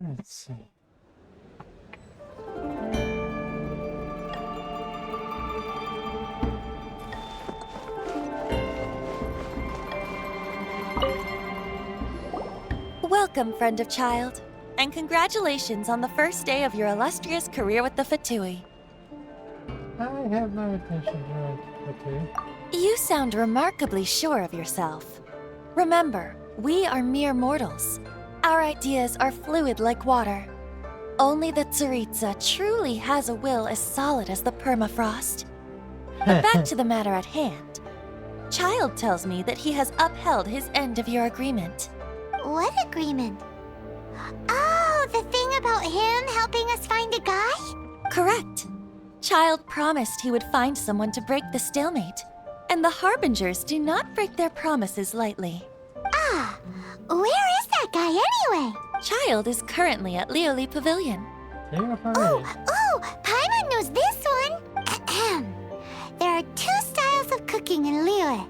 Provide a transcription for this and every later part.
Let's see. Welcome, friend of child, and congratulations on the first day of your illustrious career with the Fatui. I have no intention to Fatui. You sound remarkably sure of yourself. Remember, we are mere mortals. Our ideas are fluid like water. Only the Tsaritsa truly has a will as solid as the permafrost. But back to the matter at hand. Child tells me that he has upheld his end of your agreement. What agreement? Oh, the thing about him helping us find a guy? Correct. Child promised he would find someone to break the stalemate. And the Harbingers do not break their promises lightly. Ah, where is that guy anyway? Child is currently at Lilyue Pavilion. Oh, Paimon knows this one. Ahem. There are two styles of cooking in Lilyue,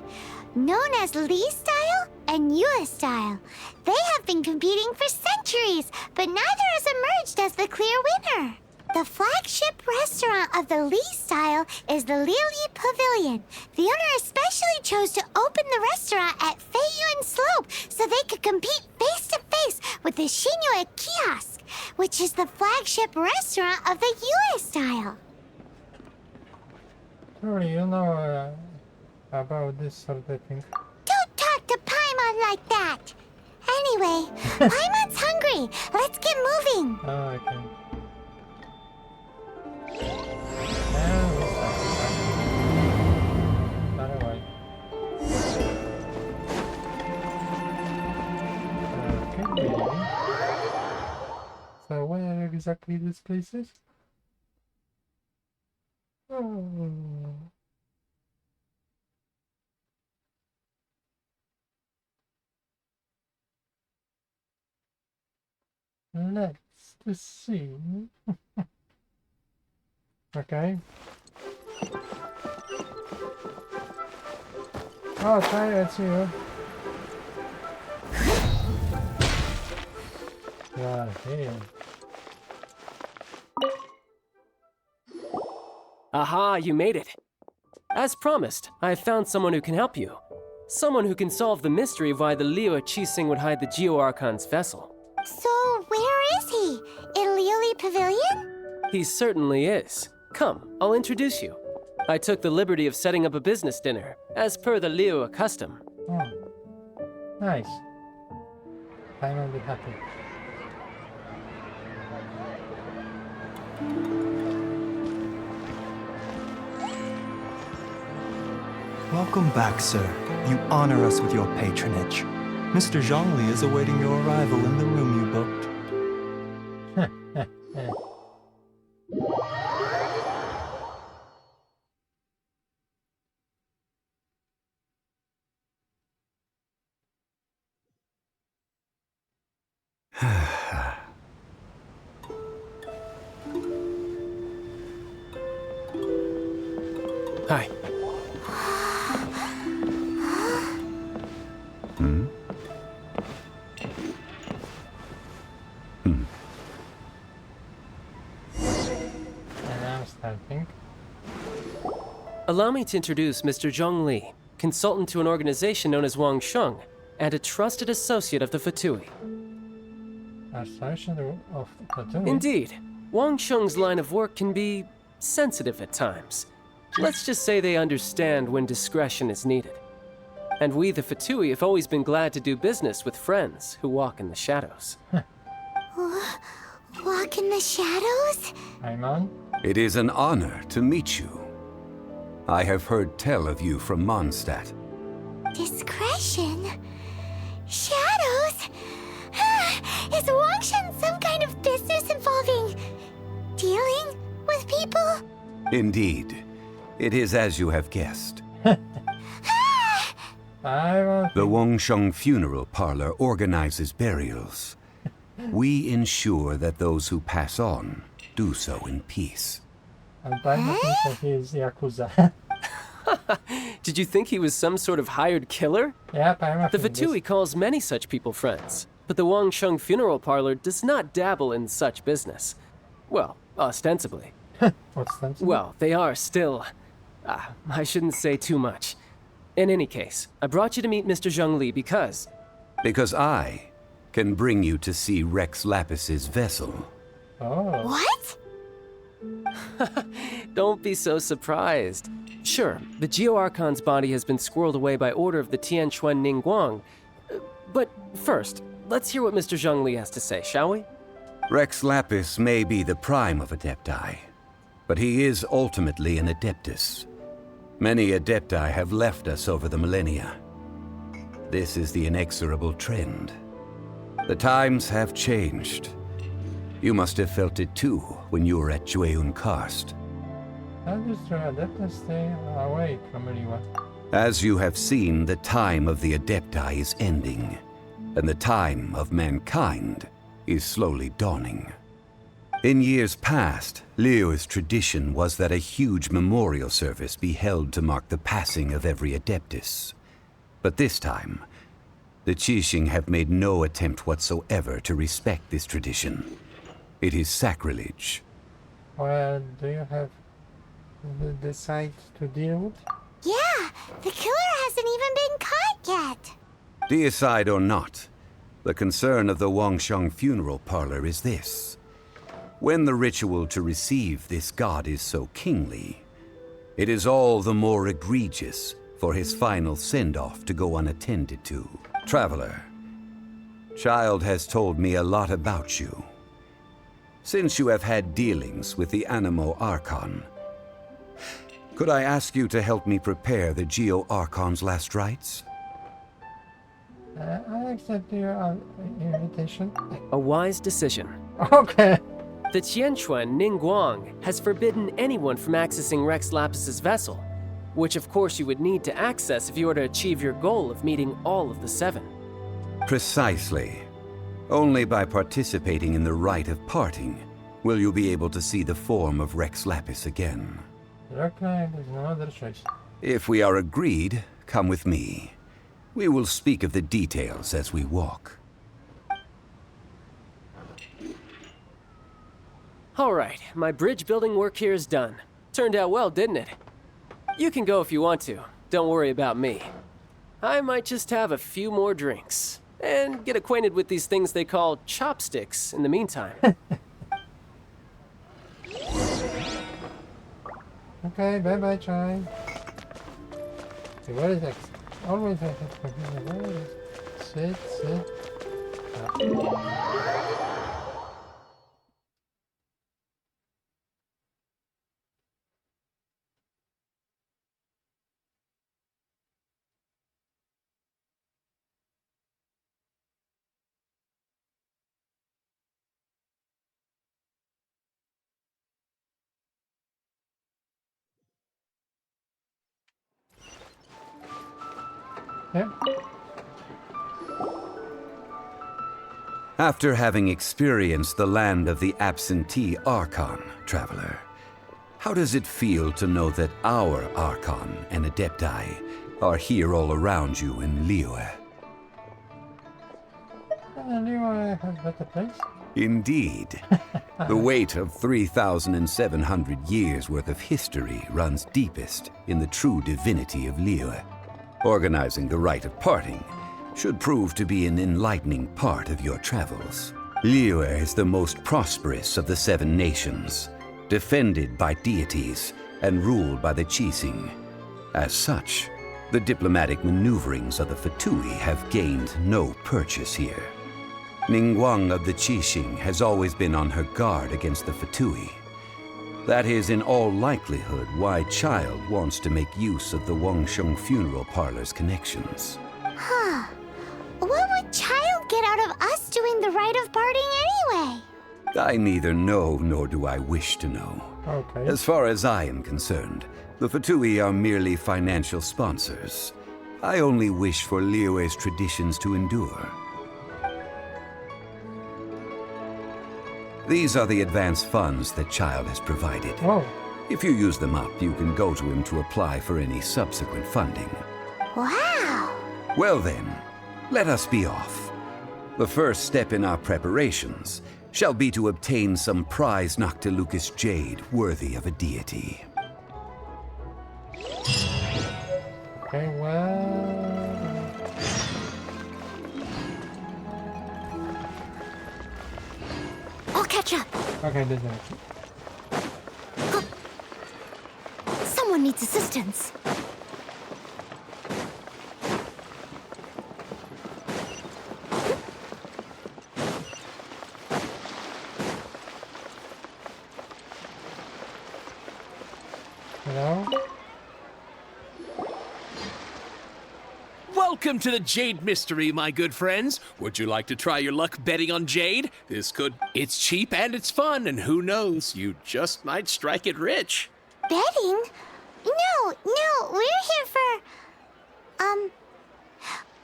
known as Li style and Yue style. They have been competing for centuries, but neither has emerged as the clear winner. The flagship restaurant of the Li style is the Lilyue Pavilion. The owner especially chose to open the restaurant at Feiyuan Slope so they could compete face-to-face with the Xinyue Kiosk, which is the flagship restaurant of the Yue style. Sorry, you know about this sort of thing. Don't talk to Paimon like that! Anyway, Paimon's hungry. Let's get moving. Oh, okay. Far away. Okay. So where exactly this place is? Oh. Let's just see. Okay. Oh, try it too. Right here. Aha, you made it. As promised, I have found someone who can help you. Someone who can solve the mystery of why the Lilyue Archon would hide the Lilyue Archon's vessel. So, where is he? In Lilyue Pavilion? He certainly is. Come, I'll introduce you. I took the liberty of setting up a business dinner, as per the Lilyue custom. Oh. Nice. I will be happy. Welcome back, sir. You honor us with your patronage. Mr. Zhongli is awaiting your arrival in the room you booked. Hi. And I'm starting. Allow me to introduce Mr. Zhongli, consultant to an organization known as Wang Sheng, and a trusted associate of the Fatui. Association of Fatui. Indeed, Wang Sheng's line of work can be sensitive at times. Let's just say they understand when discretion is needed. And we, the Fatui, have always been glad to do business with friends who walk in the shadows. Walk in the shadows? I'm on. It is an honor to meet you. I have heard tell of you from Mondstadt. Discretion? Shadows? Is Wangshan some kind of business involving dealing with people? Indeed, it is as you have guessed. I want. The Wangsheng Funeral Parlor organizes burials. We ensure that those who pass on do so in peace. And I'm not thinking he is Yakuza. Did you think he was some sort of hired killer? Yep, I'm The Fatui calls many such people friends, but the Wangsheng Funeral Parlor does not dabble in such business. Well, ostensibly. Ostensibly? Well, they are still... I shouldn't say too much. In any case, I brought you to meet Mr. Zhongli because... Because I can bring you to see Rex Lapis's vessel. Oh. What? Don't be so surprised. Sure, the Lilyue Archon's body has been squirreled away by order of the Tianquan Ningguang. But first, let's hear what Mr. Zhongli has to say, shall we? Rex Lapis may be the prime of Adepti, but he is ultimately an Adeptus. Many Adepti have left us over the millennia. This is the inexorable trend. The times have changed. You must have felt it too when you were at Jueyun Karst. How does the Adeptus stay away from Lilyue? As you have seen, the time of the Adepti is ending, and the time of mankind is slowly dawning. In years past, Lilyue's tradition was that a huge memorial service be held to mark the passing of every Adeptus. But this time, the Qixing have made no attempt whatsoever to respect this tradition. It is sacrilege. Well, do you have the sight to deal with? Yeah, the killer hasn't even been caught yet. Deicide or not, the concern of the Wangsheng Funeral Parlor is this. When the ritual to receive this god is so kingly, it is all the more egregious for his final send-off to go unattended to. Traveler, Child has told me a lot about you. Since you have had dealings with the Lilyue Archon, could I ask you to help me prepare the Lilyue Archon's last rites? I accept your invitation. A wise decision. Okay. The Tianquan Ningguang has forbidden anyone from accessing Rex Lapis's vessel, which of course you would need to access if you were to achieve your goal of meeting all of the seven. Precisely. Only by participating in the rite of parting will you be able to see the form of Rex Lapis again. Okay, there's no other choice. If we are agreed, come with me. We will speak of the details as we walk. All right, my bridge building work here is done. Turned out well, didn't it? You can go if you want to. Don't worry about me. I might just have a few more drinks and get acquainted with these things they call chopsticks in the meantime. Okay, bye-bye, Chai. See, what is next? Always I have to where is it? Sit. Yeah. After having experienced the land of the absentee Archon, traveler, how does it feel to know that our Archon and Adepti are here all around you in Lilyue? Lilyue has better place. Indeed. The weight of 3,700 years worth of history runs deepest in the true divinity of Lilyue. Organizing the rite of parting should prove to be an enlightening part of your travels. Lilyue is the most prosperous of the 7 nations, defended by deities and ruled by the Qixing. As such, the diplomatic maneuverings of the Fatui have gained no purchase here. Ningguang of the Qixing has always been on her guard against the Fatui. That is in all likelihood why Child wants to make use of the Wangsheng Funeral Parlor's connections. Huh. What would Child get out of us doing the rite of parting anyway? I neither know nor do I wish to know. Okay. As far as I am concerned, the Fatui are merely financial sponsors. I only wish for Lilyue's traditions to endure. These are the advance funds that Child has provided. Oh. If you use them up, you can go to him to apply for any subsequent funding. Wow. Well then, let us be off. The first step in our preparations shall be to obtain some prize Noctilucous jade worthy of a deity. Okay, well... I'll catch up. Okay, this is Someone needs assistance. Hello? Welcome to the Jade Mystery, my good friends. Would you like to try your luck betting on Jade? It's cheap and it's fun, and who knows, you just might strike it rich. Betting? No, we're here for...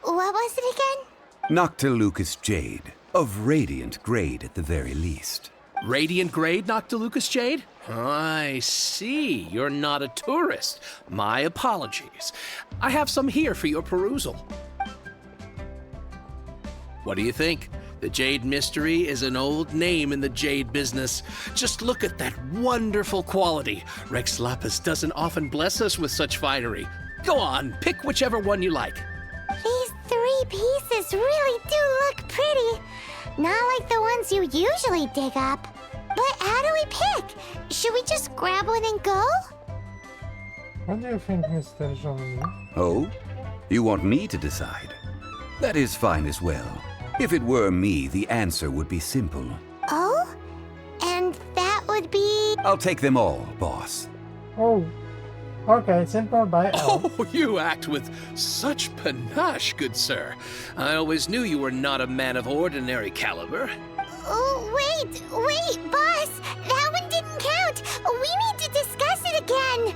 what was it again? Noctilucous jade, of radiant grade at the very least. Radiant grade, Noctilucous Jade? I see. You're not a tourist. My apologies. I have some here for your perusal. What do you think? The Jade Mystery is an old name in the jade business. Just look at that wonderful quality. Rex Lapis doesn't often bless us with such finery. Go on, pick whichever one you like. These 3 pieces really do look pretty. Not like the ones you usually dig up. But how do we pick? Should we just grab one and go? What do you think, Mr. Jean-Louis? Oh? You want me to decide? That is fine as well. If it were me, the answer would be simple. Oh? And that would be... I'll take them all, boss. Oh, okay, simple by L. Oh, you act with such panache, good sir. I always knew you were not a man of ordinary caliber. Oh, wait, boss! That one didn't count! We need to discuss it again!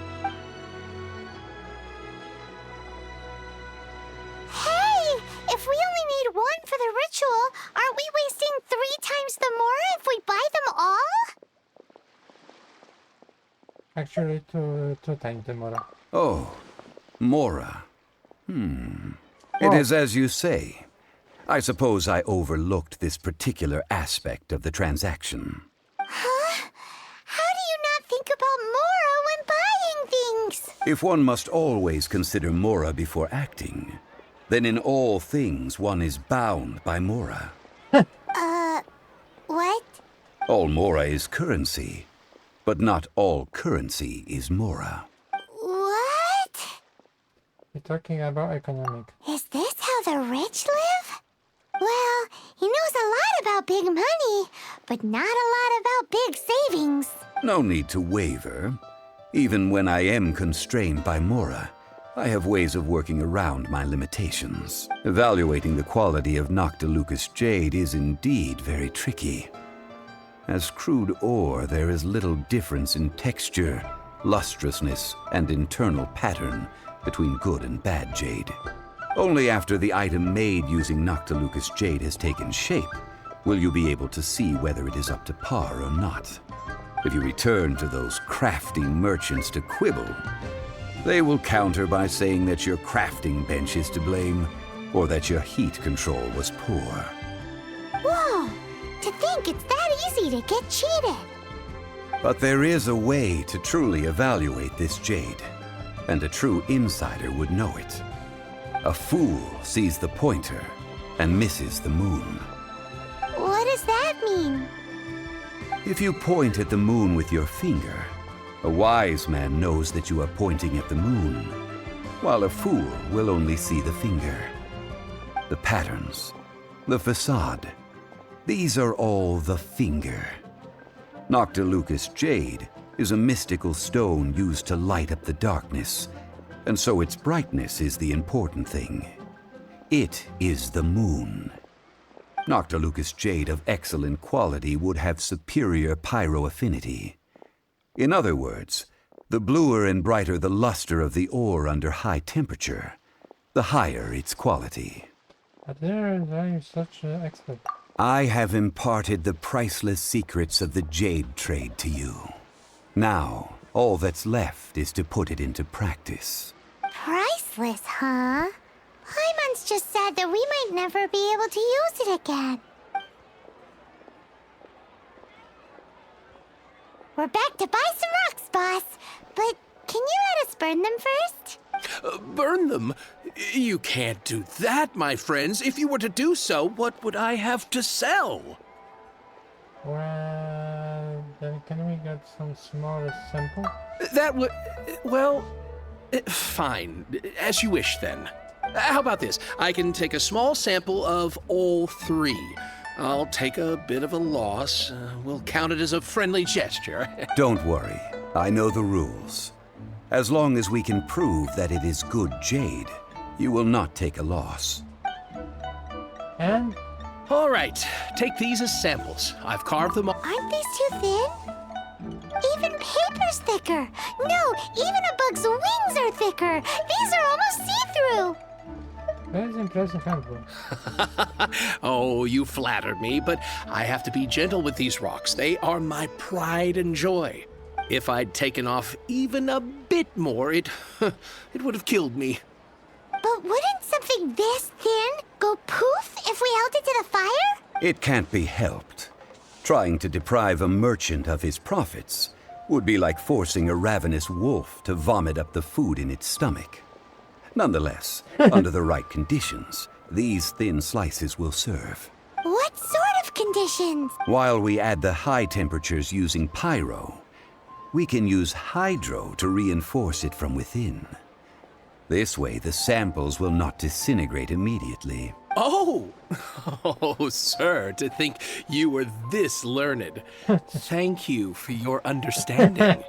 Hey! If we only need one for the ritual, aren't we wasting 3 times the more if we buy them all? Actually, two times the more. Oh, Mora. It is as you say. I suppose I overlooked this particular aspect of the transaction. Huh? How do you not think about Mora when buying things? If one must always consider Mora before acting, then in all things one is bound by Mora. What? All Mora is currency, but not all currency is Mora. What? We're talking about economic. Is this how the rich live? Well, he knows a lot about big money, but not a lot about big savings. No need to waver. Even when I am constrained by Mora, I have ways of working around my limitations. Evaluating the quality of Noctilucous jade is indeed very tricky. As crude ore, there is little difference in texture, lustrousness, and internal pattern between good and bad jade. Only after the item made using Noctilucous jade has taken shape will you be able to see whether it is up to par or not. If you return to those crafting merchants to quibble, they will counter by saying that your crafting bench is to blame or that your heat control was poor. Whoa! To think it's that easy to get cheated. But there is a way to truly evaluate this jade, and a true insider would know it. A fool sees the pointer and misses the moon. What does that mean? If you point at the moon with your finger, a wise man knows that you are pointing at the moon, while a fool will only see the finger. The patterns, the facade, these are all the finger. Noctilucous jade is a mystical stone used to light up the darkness, and so its brightness is the important thing. It is the moon. Noctilucous jade of excellent quality would have superior pyroaffinity. In other words, the bluer and brighter the luster of the ore under high temperature, the higher its quality. But there is such an expert. I have imparted the priceless secrets of the jade trade to you. Now, all that's left is to put it into practice. Priceless, huh? Paimon Paimon's just sad that we might never be able to use it again. We're back to buy some rocks, boss. But can you let us burn them first? Burn them? You can't do that, my friends. If you were to do so, what would I have to sell? Well, then can we get some smaller sample? That would... well... fine. As you wish, then. How about this? I can take a small sample of all three. I'll take a bit of a loss. We'll count it as a friendly gesture. Don't worry. I know the rules. As long as we can prove that it is good jade, you will not take a loss. And? All right. Take these as samples. I've carved them up. Aren't these too thin? Even paper's thicker. No, even a bug's wings are thicker. These are almost see-through. That is impressive handwork. Oh, you flatter me, but I have to be gentle with these rocks. They are my pride and joy. If I'd taken off even a bit more, it would have killed me. But wouldn't something this thin go poof if we held it to the fire? It can't be helped. Trying to deprive a merchant of his profits would be like forcing a ravenous wolf to vomit up the food in its stomach. Nonetheless, under the right conditions, these thin slices will serve. What sort of conditions? While we add the high temperatures using pyro, we can use hydro to reinforce it from within. This way, the samples will not disintegrate immediately. Oh! Oh, sir, to think you were this learned. Thank you for your understanding.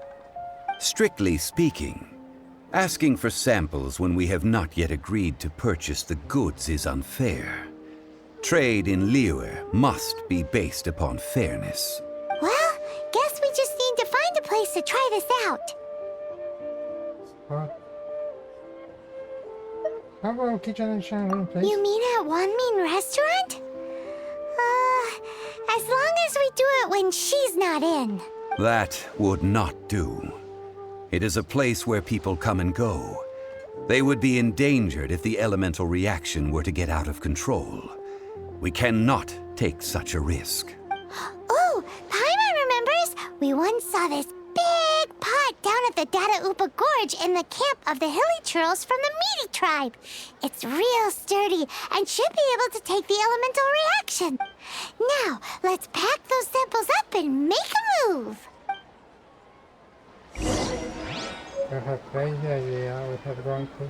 Strictly speaking, asking for samples when we have not yet agreed to purchase the goods is unfair. Trade in Lilyue must be based upon fairness. Well, guess we just need to find a place to try this out. What? How about kitchen and shower place? You mean at Wanmin restaurant? As long as we do it when she's not in. That would not do. It is a place where people come and go. They would be endangered if the elemental reaction were to get out of control. We cannot take such a risk. Oh, Paimon remembers we once saw this big pot down at the Data Upa Gorge in the camp of the hilly churls from the Meaty tribe. It's real sturdy and should be able to take the elemental reaction. Now, let's pack those samples up and make a move. I have crazy idea. I would have gone to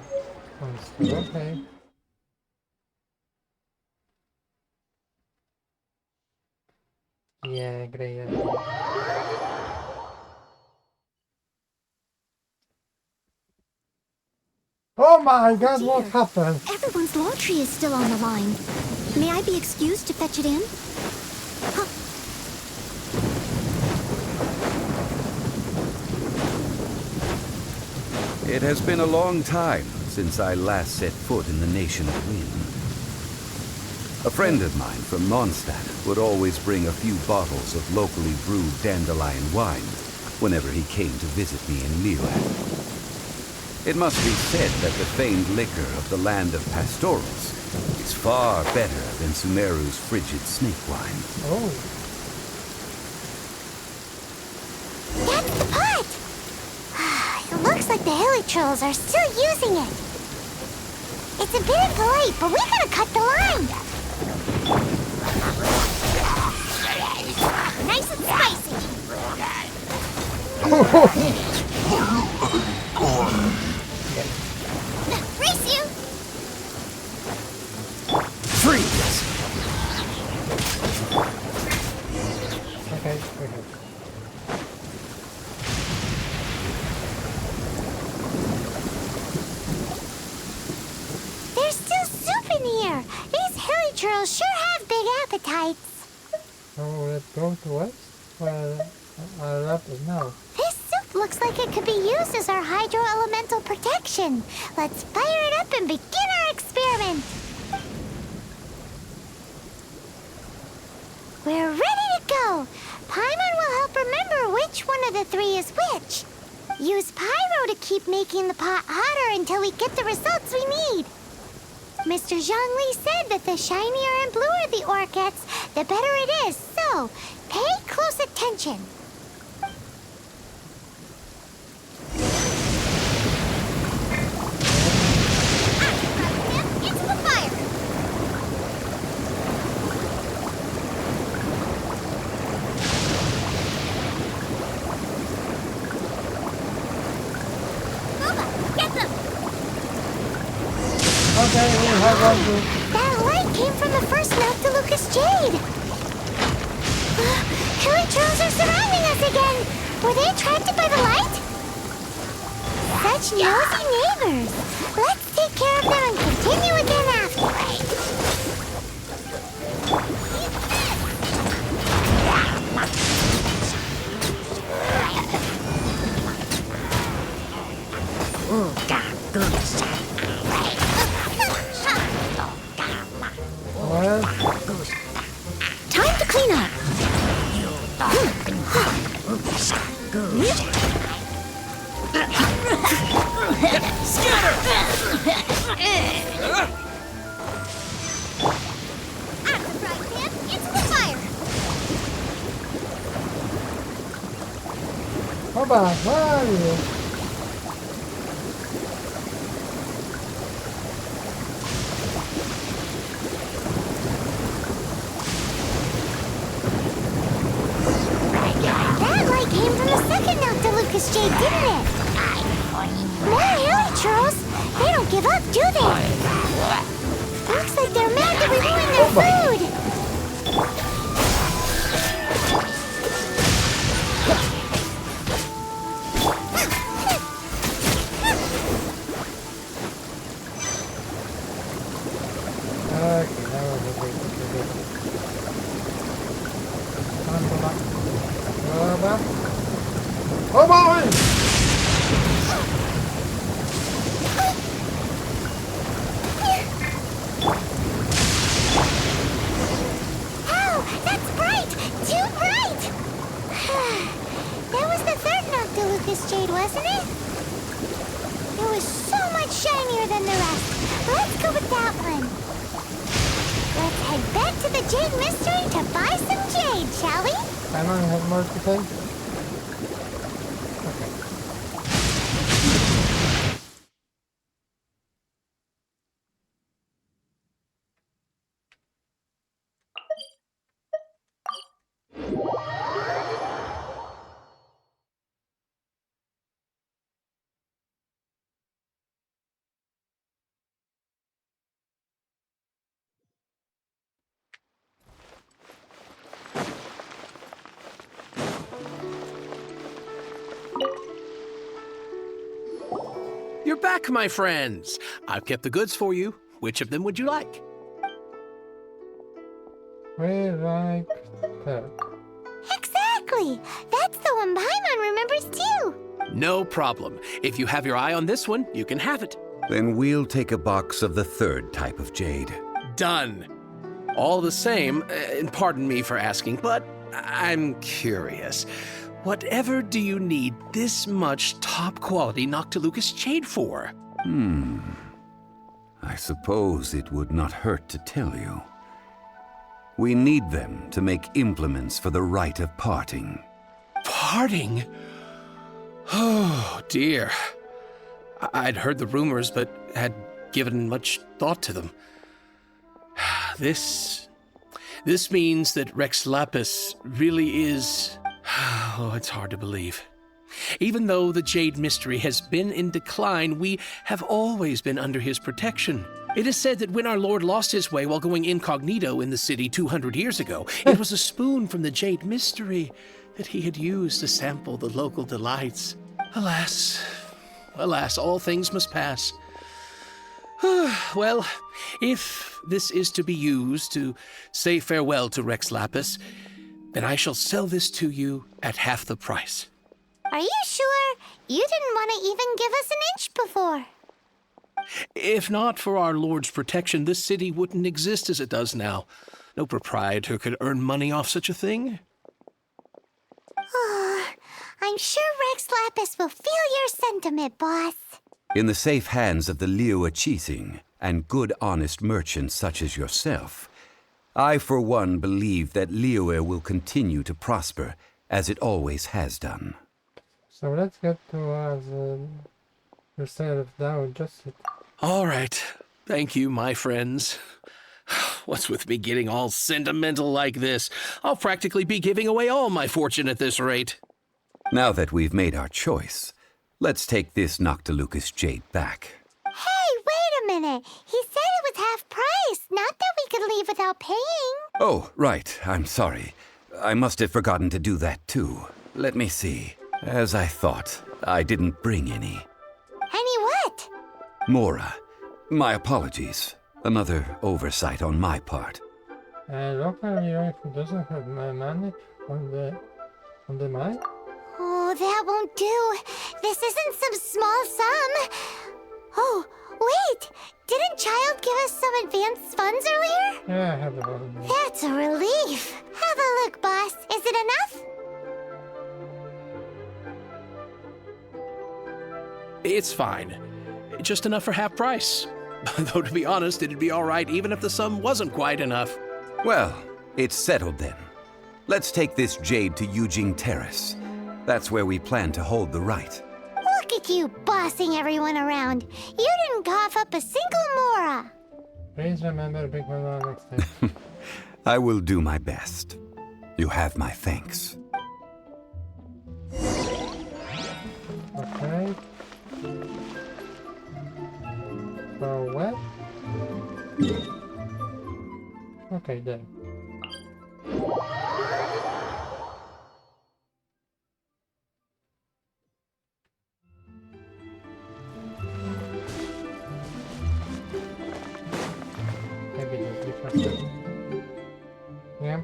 one store. Okay. Yeah, great idea. Oh my god, what happened? Everyone's laundry is still on the line. May I be excused to fetch it in? Huh. It has been a long time since I last set foot in the Nation of Wind. A friend of mine from Mondstadt would always bring a few bottles of locally brewed dandelion wine whenever he came to visit me in Lilyue. It must be said that the famed liquor of the land of pastorals is far better than Sumeru's frigid snake wine. Oh. That's the pot! It looks like the hilly trolls are still using it. It's a bit impolite, but we gotta cut the line. Nice and spicy. Race you! Freeze! Okay, okay. There's still soup in here. These hilly trolls sure have big appetites. So let's go to west? Well, I'll let it know. This soup looks like it could be used as our hydro-elemental protection. Let's fire it up and begin our experiment. We're ready to go. Paimon will help remember which one of the three is which. Use pyro to keep making the pot hotter until we get the results we need. Mr. Zhongli said that the shinier and bluer the ore gets, the better it is. So, pay close attention. Into the fire! Boba, get them! Okay, we have one to... That light came from the first Noctilucous Jade. Killer trolls are surrounding us again. Were they attracted by the light? Such nosy neighbors. Let's take care of them and continue again afterwards. Well, Time to clean up. Into the fire. Oba, where are you? That light came from the second Noctilucous Jade, didn't it? More hilly trolls. They don't give up, do they? Looks like they're mad that we ruined their food. Okay, now we're going to do it. Come on, Boba. Oh boy! Oh, that's bright! Too bright! That was the third Noctilucous Jade, wasn't it? It was so much shinier than the rest. Let's go with that one. Let's head back to the Jade Mystery to buy some jade, shall we? I don't have more to say. You're back, my friends. I've kept the goods for you. Which of them would you like? We like that. Exactly! That's the one Paimon remembers too! No problem. If you have your eye on this one, you can have it. Then we'll take a box of the third type of jade. Done. All the same, and pardon me for asking, but I'm curious. Whatever do you need this much top-quality Noctilucous Jade for? I suppose it would not hurt to tell you. We need them to make implements for the rite of parting. Parting? Oh, dear. I'd heard the rumors, but had given much thought to them. This means that Rex Lapis really is... Oh, it's hard to believe. Even though the Jade Mystery has been in decline, we have always been under his protection. It is said that when our Lord lost his way while going incognito in the city 200 years ago, it was a spoon from the Jade Mystery that he had used to sample the local delights. Alas, alas, all things must pass. Well, if this is to be used to say farewell to Rex Lapis, then I shall sell this to you at half the price. Are you sure? You didn't want to even give us an inch before. If not for our Lord's protection, this city wouldn't exist as it does now. No proprietor could earn money off such a thing. Oh, I'm sure Rex Lapis will feel your sentiment, boss. In the safe hands of the Lilyue Archon, and good honest merchants such as yourself, I for one believe that Lilyue will continue to prosper as it always has done. So let's get to yourself down, just sit. All right. Thank you, my friends. What's with me getting all sentimental like this? I'll practically be giving away all my fortune at this rate. Now that we've made our choice, let's take this Noctilucous jade back. Hey, wait a minute. He said it was half price, not that we could leave without paying. Oh, right. I'm sorry. I must have forgotten to do that too. Let me see. As I thought, I didn't bring any. Any what? Mora, my apologies. Another oversight on my part. Local Lilyue doesn't have my money on the mine? Oh, that won't do. This isn't some small sum. Oh, wait! Didn't Child give us some advanced funds earlier? Yeah, I have it all. That's a relief. Have a look, boss. Is it enough? It's fine. Just enough for half price. Though, to be honest, it'd be all right even if the sum wasn't quite enough. Well, it's settled then. Let's take this jade to Yujing Terrace. That's where we plan to hold the rite. Look at you bossing everyone around. You didn't cough up a single Mora. Please remember Big Mama next time. I will do my best. You have my thanks. Okay. So what? Okay, there. Maybe just different. Yeah.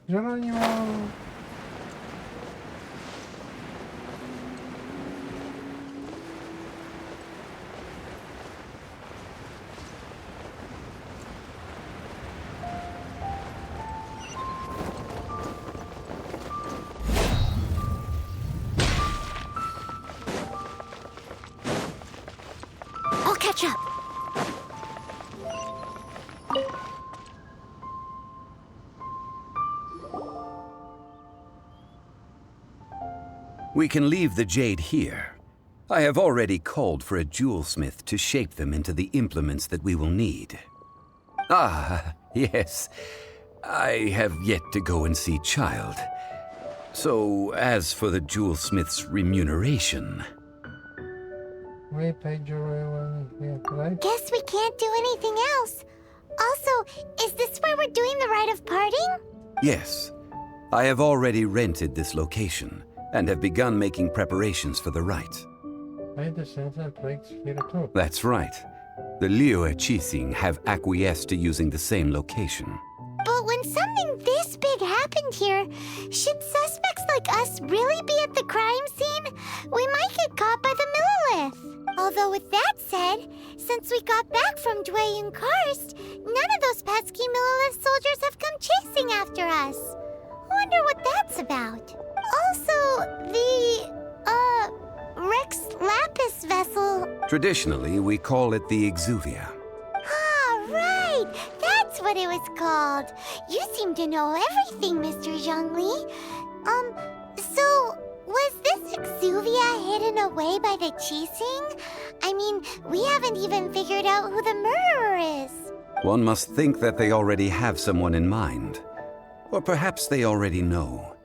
Geronimo! I'll catch up. We can leave the jade here. I have already called for a jewelsmith to shape them into the implements that we will need. Ah, yes. I have yet to go and see Child. So, as for the jewelsmith's remuneration... We paid jewelry here, right? Guess we can't do anything else. Also, is this where we're doing the rite of parting? Yes. I have already rented this location and have begun making preparations for the rite. Made the sensor plagues here too. That's right. The Lilyue Archon have acquiesced to using the same location. But when something this big happened here, should suspects like us really be at the crime scene? We might get caught by the Millilith. Although with that said, since we got back from Dway and Karst, none of those pesky Millilith soldiers have come chasing after us. Wonder what that's about. Also, the, Rex Lapis vessel. Traditionally, we call it the Exuvia. Ah, right! That's what it was called. You seem to know everything, Mr. Zhongli. So, was this Exuvia hidden away by the Qixing? I mean, we haven't even figured out who the murderer is. One must think that they already have someone in mind. Or perhaps they already know.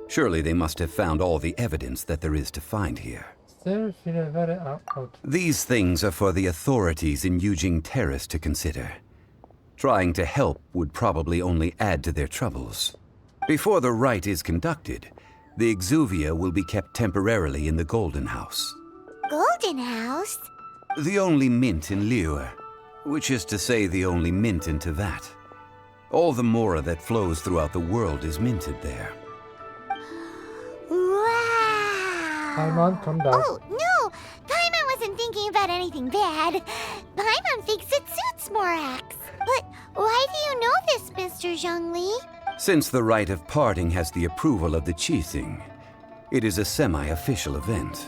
Surely they must have found all the evidence that there is to find here. Still feel very out. These things are for the authorities in Yujing Terrace to consider. Trying to help would probably only add to their troubles. Before the rite is conducted, the Exuvia will be kept temporarily in the Golden House. Golden House? The only mint in Lilyue, which is to say the only mint in Teyvat. All the Mora that flows throughout the world is minted there. Wow! Paimon, come down. Oh, no! Paimon wasn't thinking about anything bad. Paimon thinks it suits Morax. But why do you know this, Mr. Zhongli? Since the rite of parting has the approval of the Qixing, it is a semi-official event.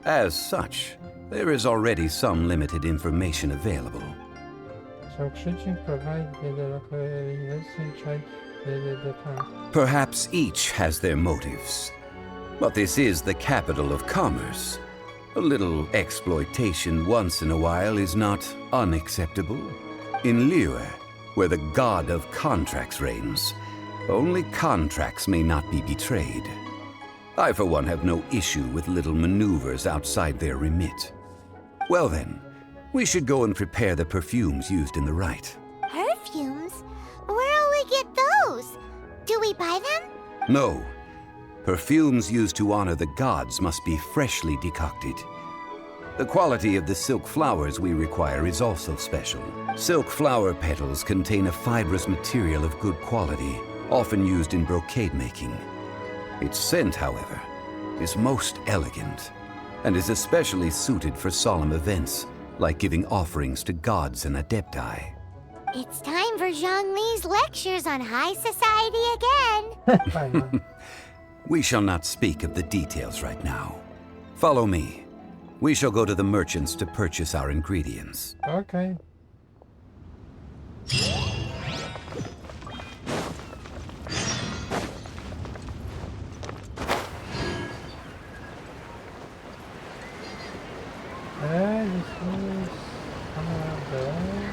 As such, there is already some limited information available. So Genshin provides the local university tried the town. Perhaps each has their motives. But this is the capital of commerce. A little exploitation once in a while is not unacceptable. In Lilyue, where the god of contracts reigns, only contracts may not be betrayed. I, for one, have no issue with little maneuvers outside their remit. Well then, we should go and prepare the perfumes used in the rite. Perfumes? Where'll we get those? Do we buy them? No. Perfumes used to honor the gods must be freshly decocted. The quality of the silk flowers we require is also special. Silk flower petals contain a fibrous material of good quality, often used in brocade making. Its scent, however, is most elegant, and is especially suited for solemn events, like giving offerings to gods and adepti. It's time for Zhongli's lectures on high society again. Why not? We shall not speak of the details right now. Follow me. We shall go to the merchants to purchase our ingredients. Okay. This is coming around there.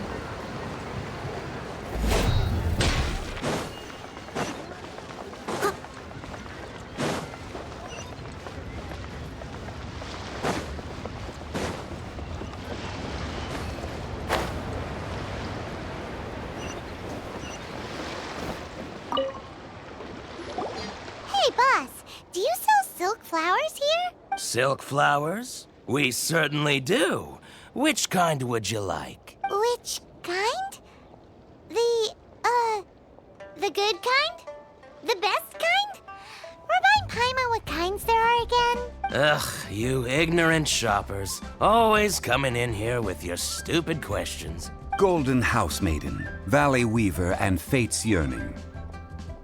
Hey, boss, do you sell silk flowers here? Silk flowers? We certainly do. Which kind would you like? Which kind? The good kind? The best kind? Remind Paimon what kinds there are again? Ugh, you ignorant shoppers. Always coming in here with your stupid questions. Golden House Maiden, Valley Weaver, and Fate's Yearning.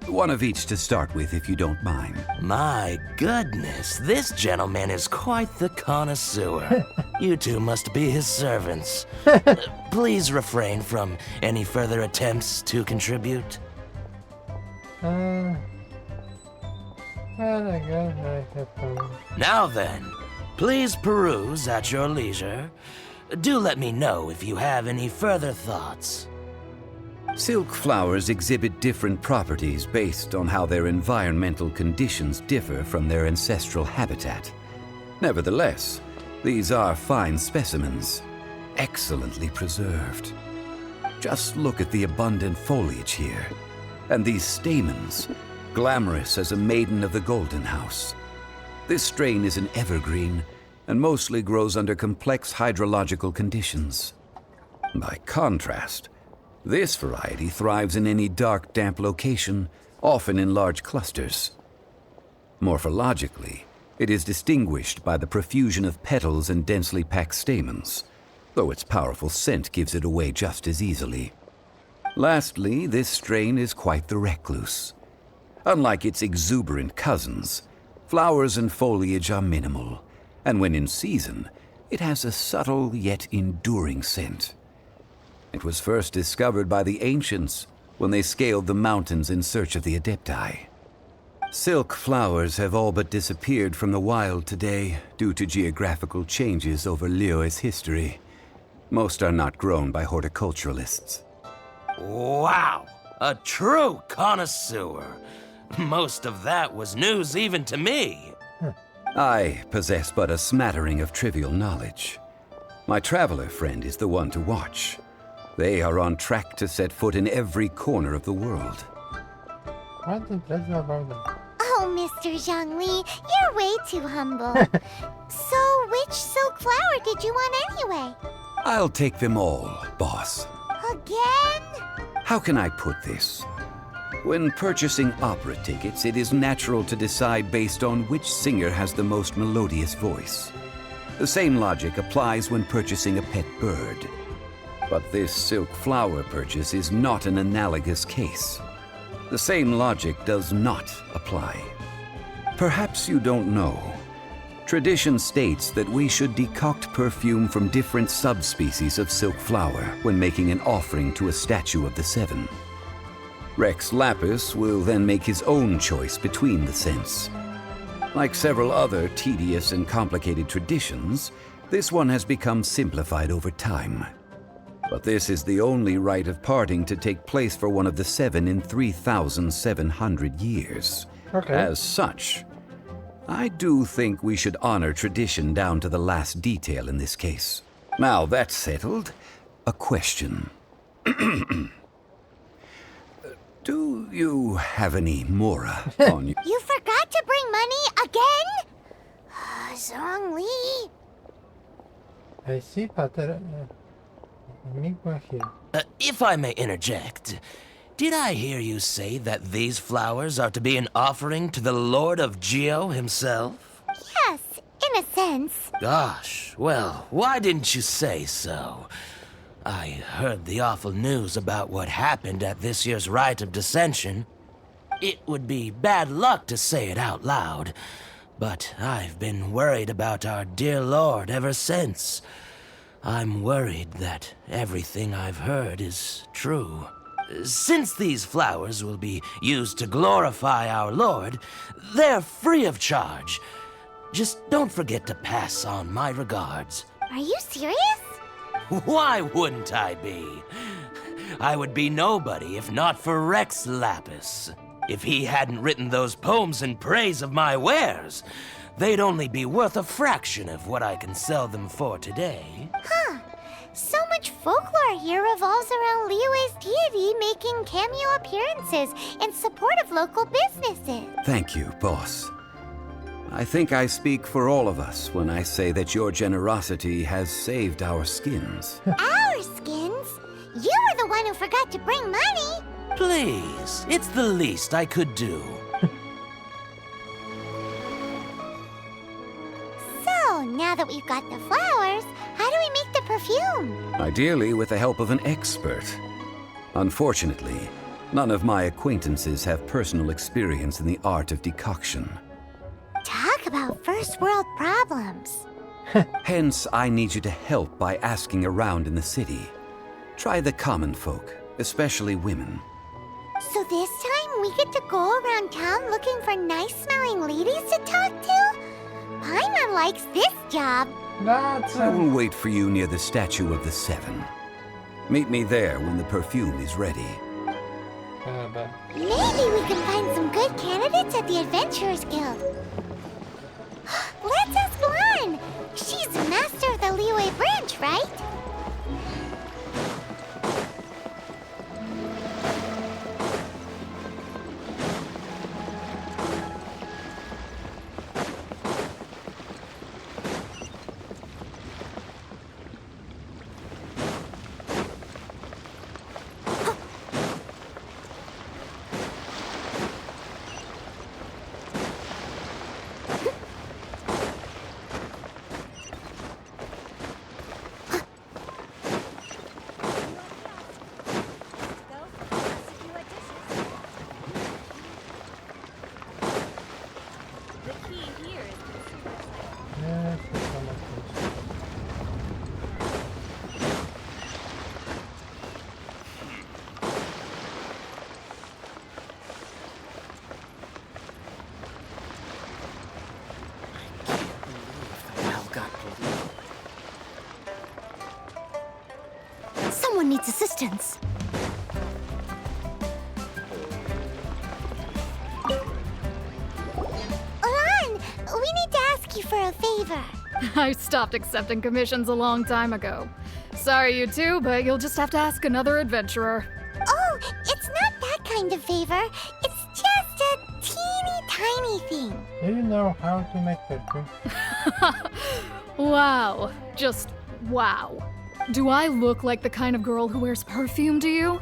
One of each to start with, if you don't mind. My goodness, this gentleman is quite the connoisseur. You two must be his servants. Please refrain from any further attempts to contribute. Well, I guess I have some. Now then, please peruse at your leisure. Do let me know if you have any further thoughts. Silk flowers exhibit different properties based on how their environmental conditions differ from their ancestral habitat. Nevertheless, these are fine specimens, excellently preserved. Just look at the abundant foliage here, and these stamens, glamorous as a maiden of the Golden House. This strain is an evergreen, and mostly grows under complex hydrological conditions. By contrast, this variety thrives in any dark, damp location, often in large clusters. Morphologically, it is distinguished by the profusion of petals and densely packed stamens, though its powerful scent gives it away just as easily. Lastly, this strain is quite the recluse. Unlike its exuberant cousins, flowers and foliage are minimal, and when in season, it has a subtle yet enduring scent. It was first discovered by the ancients when they scaled the mountains in search of the adepti. Silk flowers have all but disappeared from the wild today due to geographical changes over Lilyue's history. Most are not grown by horticulturalists. Wow, a true connoisseur. Most of that was news even to me. I possess but a smattering of trivial knowledge. My traveler friend is the one to watch. They are on track to set foot in every corner of the world. What did that know about them? Oh, Mr. Zhongli, you're way too humble. So, which silk flower did you want anyway? I'll take them all, boss. Again? How can I put this? When purchasing opera tickets, it is natural to decide based on which singer has the most melodious voice. The same logic applies when purchasing a pet bird. But this silk flower purchase is not an analogous case. The same logic does not apply. Perhaps you don't know. Tradition states that we should decoct perfume from different subspecies of silk flower when making an offering to a statue of the seven. Rex Lapis will then make his own choice between the scents. Like several other tedious and complicated traditions, this one has become simplified over time. But this is the only rite of parting to take place for one of the seven in 3,700 years. Okay. As such, I do think we should honor tradition down to the last detail in this case. Now that's settled, a question. Do you have any Mora on you? You forgot to bring money again? Zhongli. I see, Pater. Me here. If I may interject, did I hear you say that these flowers are to be an offering to the Lord of Geo himself? Yes, in a sense. Gosh, well, why didn't you say so? I heard the awful news about what happened at this year's Rite of Dissension. It would be bad luck to say it out loud, but I've been worried about our dear Lord ever since. I'm worried that everything I've heard is true. Since these flowers will be used to glorify our Lord, they're free of charge. Just don't forget to pass on my regards. Are you serious? Why wouldn't I be? I would be nobody if not for Rex Lapis. If he hadn't written those poems in praise of my wares, they'd only be worth a fraction of what I can sell them for today. Huh. So much folklore here revolves around Lilyue's deity making cameo appearances in support of local businesses. Thank you, boss. I think I speak for all of us when I say that your generosity has saved our skins. Our skins? You were the one who forgot to bring money. Please, it's the least I could do. So, now that we've got the flowers, how do we make the perfume? Ideally with the help of an expert. Unfortunately, none of my acquaintances have personal experience in the art of decoction. Talk about first world problems. Hence, I need you to help by asking around in the city. Try the common folk, especially women. So this time we get to go around town looking for nice-smelling ladies to talk to? Paimon likes this job. That's I will wait for you near the statue of the seven. Meet me there when the perfume is ready. but Maybe we can find some good candidates at the Adventurers Guild. Let's ask Lan. She's master of the Lilyue branch, right? yes, it's almost finished. Someone needs assistance. Lan, we need to ask you for a favor. I stopped accepting commissions a long time ago. Sorry, you two, but you'll just have to ask another adventurer. Oh, it's not that kind of favor. It's just a teeny tiny thing. Do you know how to make perfume? Wow. Just wow. Do I look like the kind of girl who wears perfume to you?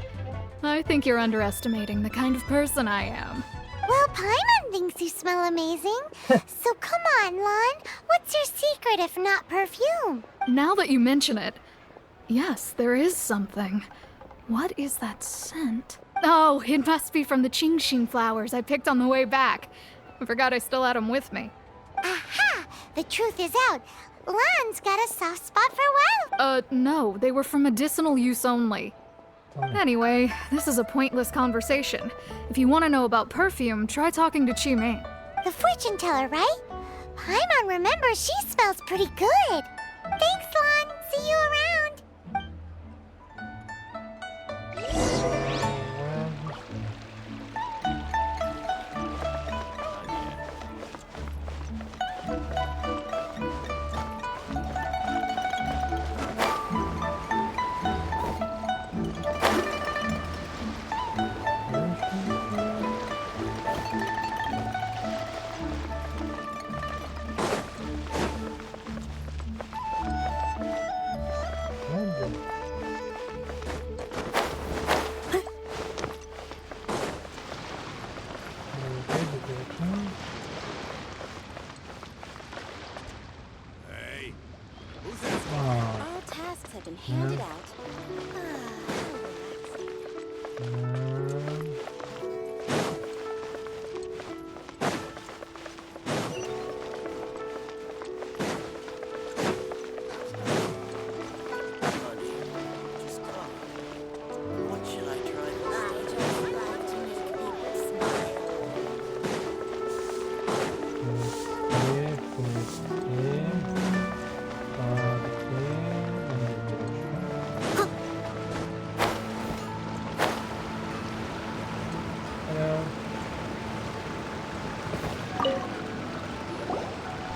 I think you're underestimating the kind of person I am. Well, Paimon thinks you smell amazing. So come on, Lan. What's your secret if not perfume? Now that you mention it, yes, there is something. What is that scent? Oh, it must be from the Genshin flowers I picked on the way back. I forgot I still had them with me. Aha! The truth is out. Lan's got a soft spot for wild. No, they were for medicinal use only. Anyway, this is a pointless conversation. If you want to know about perfume, try talking to Chi-Mei. The fortune teller, right? Paimon remembers she smells pretty good. Thanks, Lan. See you around. All tasks have been handed out. What should I try? I just love to make people smile.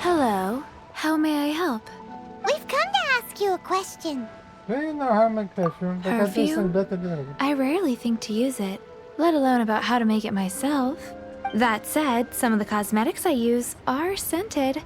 Hello. How may I help? We've come to ask you a question. Do you know how to make perfume? Because this is Perfume? better than it. I rarely think to use it, let alone about how to make it myself. That said, some of the cosmetics I use are scented.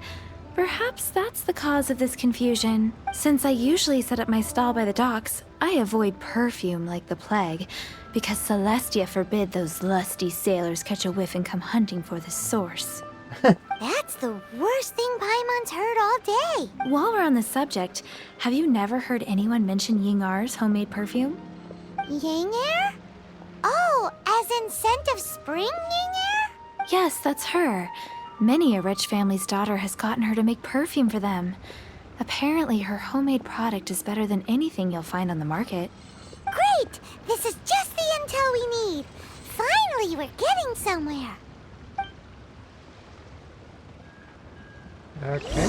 Perhaps that's the cause of this confusion. Since I usually set up my stall by the docks, I avoid perfume like the plague, because Celestia forbid those lusty sailors catch a whiff and come hunting for the source. That's the worst thing Paimon's heard all day. While we're on the subject, have you never heard anyone mention Yingar's homemade perfume? Yang Air? Oh, as in scent of spring, Yang Air? Yes, that's her. Many a rich family's daughter has gotten her to make perfume for them. Apparently, her homemade product is better than anything you'll find on the market. Great! This is just the intel we need. Finally, we're getting somewhere. Okay.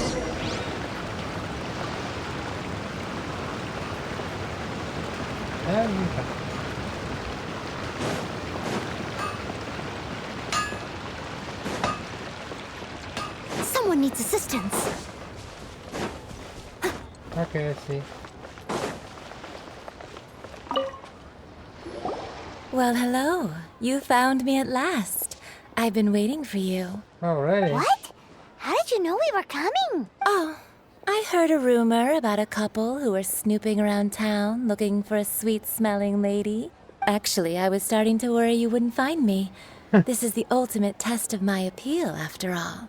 And Someone needs assistance. okay, I see. Well, hello. You found me at last. I've been waiting for you. Alrighty. What? How did you know we were coming? Oh, I heard a rumor about a couple who were snooping around town looking for a sweet-smelling lady. Actually, I was starting to worry you wouldn't find me. This is the ultimate test of my appeal, after all.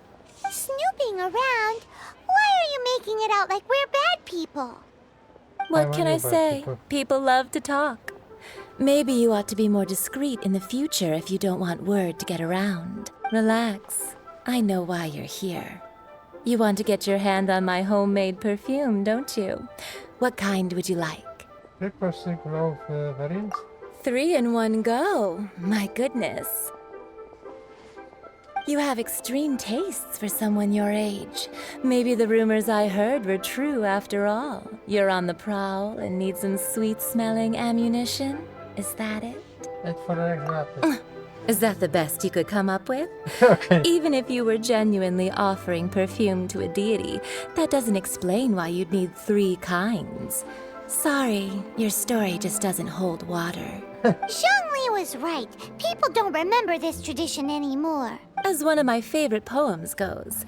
Snooping around? Why are you making it out like we're bad people? What can I wonder about say? people. People love to talk. Maybe you ought to be more discreet in the future if you don't want word to get around. Relax. I know why you're here. You want to get your hand on my homemade perfume, don't you? What kind would you like? 3% growth variants. 3 in one go. My goodness. You have extreme tastes for someone your age. Maybe the rumors I heard were true after all. You're on the prowl and need some sweet-smelling ammunition? Is that it? It's for example. Is that the best you could come up with? Okay. Even if you were genuinely offering perfume to a deity, that doesn't explain why you'd need 3 kinds. Sorry, your story just doesn't hold water. Zhongli was right. People don't remember this tradition anymore. As one of my favorite poems goes,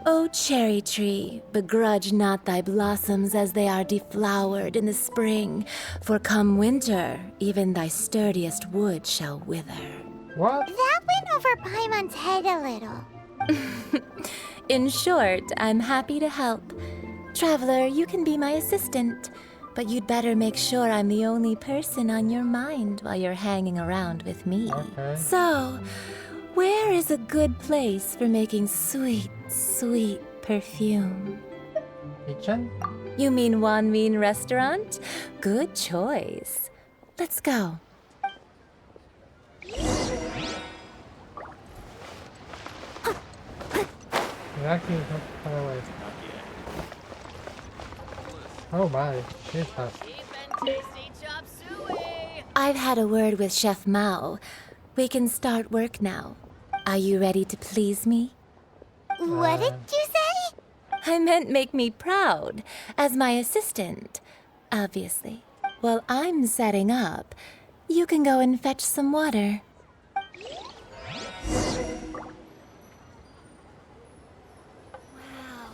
O cherry tree, begrudge not thy blossoms as they are deflowered in the spring, for come winter, even thy sturdiest wood shall wither. What? That went over Paimon's head a little. In short, I'm happy to help. Traveler, you can be my assistant, but you'd better make sure I'm the only person on your mind while you're hanging around with me. Okay. So, where is a good place for making sweet, sweet perfume? Kitchen? You mean Wanmin restaurant? Good choice. Let's go. Exactly. Away. Oh my, she's tough. I've had a word with Chef Mao. We can start work now. Are you ready to please me? What did you say? I meant make me proud, as my assistant. Obviously. While I'm setting up, you can go and fetch some water. Wow.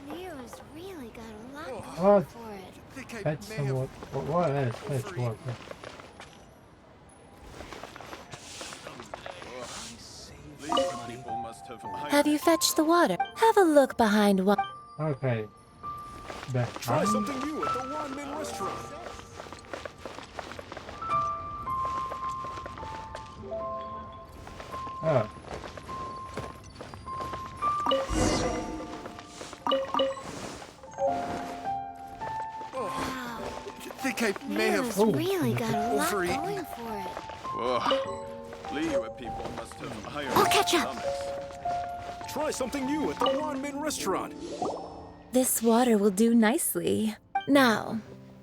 Neo's really got a lot Oh, going for it. fetch some water. What is fetch water? Have you fetched the water? Have a look behind one. Okay. Try Behind? something new at the Wanmin restaurant. Oh. I think I may have Neo's really got a lot overeaten. going for it. Ugh. Lilyue people must have higher I'll catch up. stomachs. Try something new at the Wanmin restaurant. This water will do nicely. Now,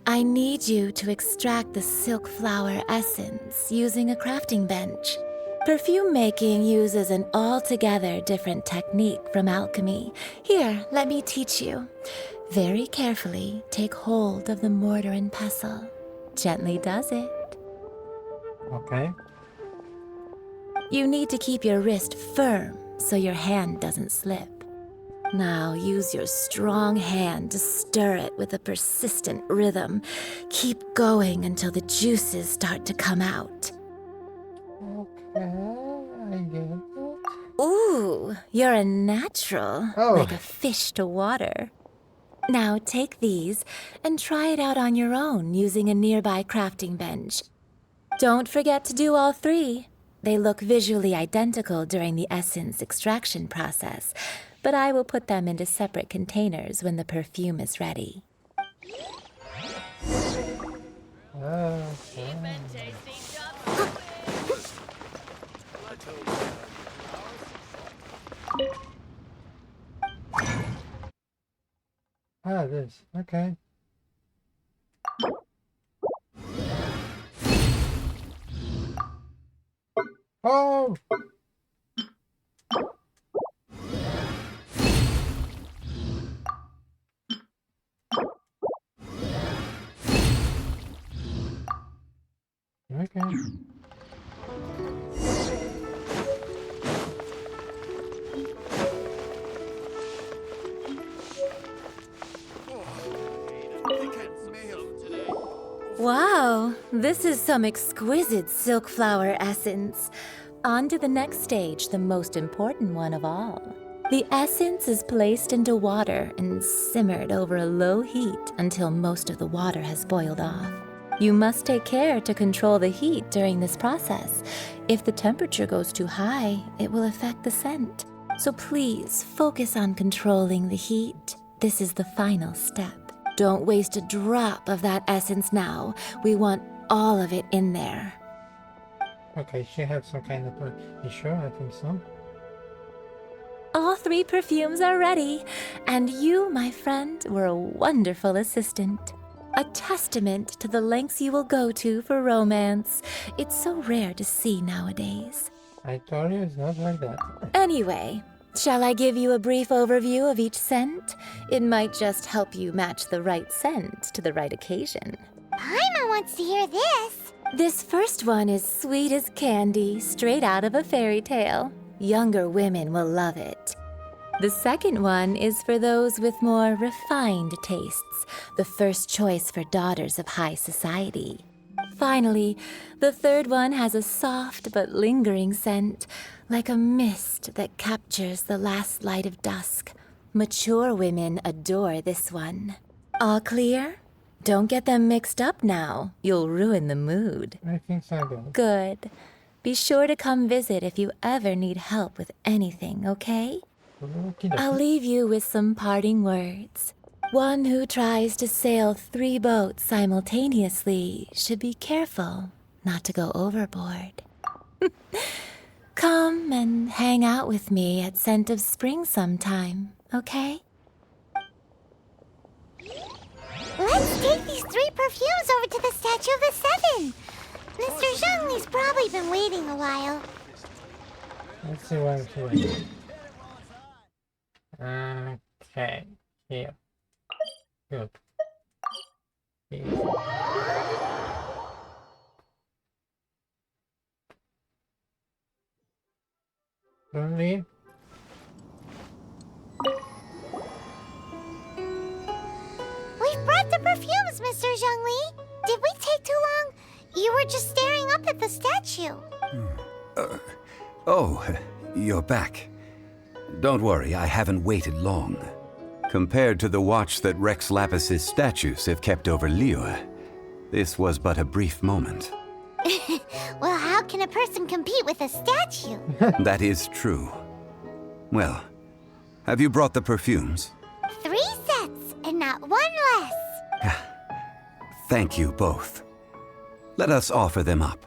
I need you to extract the silk flower essence using a crafting bench. Perfume making uses an altogether different technique from alchemy. Here, let me teach you. Very carefully, take hold of the mortar and pestle. Gently does it. Okay. You need to keep your wrist firm so your hand doesn't slip. Now use your strong hand to stir it with a persistent rhythm. Keep going until the juices start to come out. Okay, I get it. Ooh, you're a natural, Oh. like a fish to water. Now take these and try it out on your own using a nearby crafting bench. Don't forget to do all three. They look visually identical during the essence extraction process, but I will put them into separate containers when the perfume is ready. Ah, this. Okay. Oh! Okay. Wow, this is some exquisite silk flower essence. On to the next stage, the most important one of all. The essence is placed into water and simmered over a low heat until most of the water has boiled off. You must take care to control the heat during this process. If the temperature goes too high, it will affect the scent. So please focus on controlling the heat. This is the final step. Don't waste a drop of that essence now. We want all of it in there. Okay, she has some kind of... You sure? I think so. All three perfumes are ready, and you, my friend, were a wonderful assistant. A testament to the lengths you will go to for romance. It's so rare to see nowadays. I told you it's not like that. Anyway, shall I give you a brief overview of each scent? It might just help you match the right scent to the right occasion. Paimon wants to hear this. This first one is sweet as candy, straight out of a fairy tale. Younger women will love it. The second one is for those with more refined tastes, the first choice for daughters of high society. Finally, the third one has a soft but lingering scent, like a mist that captures the last light of dusk. Mature women adore this one. All clear? Don't get them mixed up now. You'll ruin the mood. I think so. Though. Good. Be sure to come visit if you ever need help with anything, okay? I'll leave you with some parting words. One who tries to sail 3 boats simultaneously should be careful not to go overboard. Come and hang out with me at Scent of Spring sometime, okay? Let's take these 3 perfumes over to the Statue of the Seven. Mr. Zhongli's probably been waiting a while. Let's see what I'm doing. Okay, here. Good. Here. Don't leave. We've brought the perfumes, Mr. Zhongli. Did we take too long? You were just staring up at the statue. Oh, you're back. Don't worry, I haven't waited long. Compared to the watch that Rex Lapis's statues have kept over Lilyue, this was but a brief moment. Well, how can a person compete with a statue? That is true. Well, have you brought the perfumes? 3 sets, and not 1 less. Thank you both. Let us offer them up.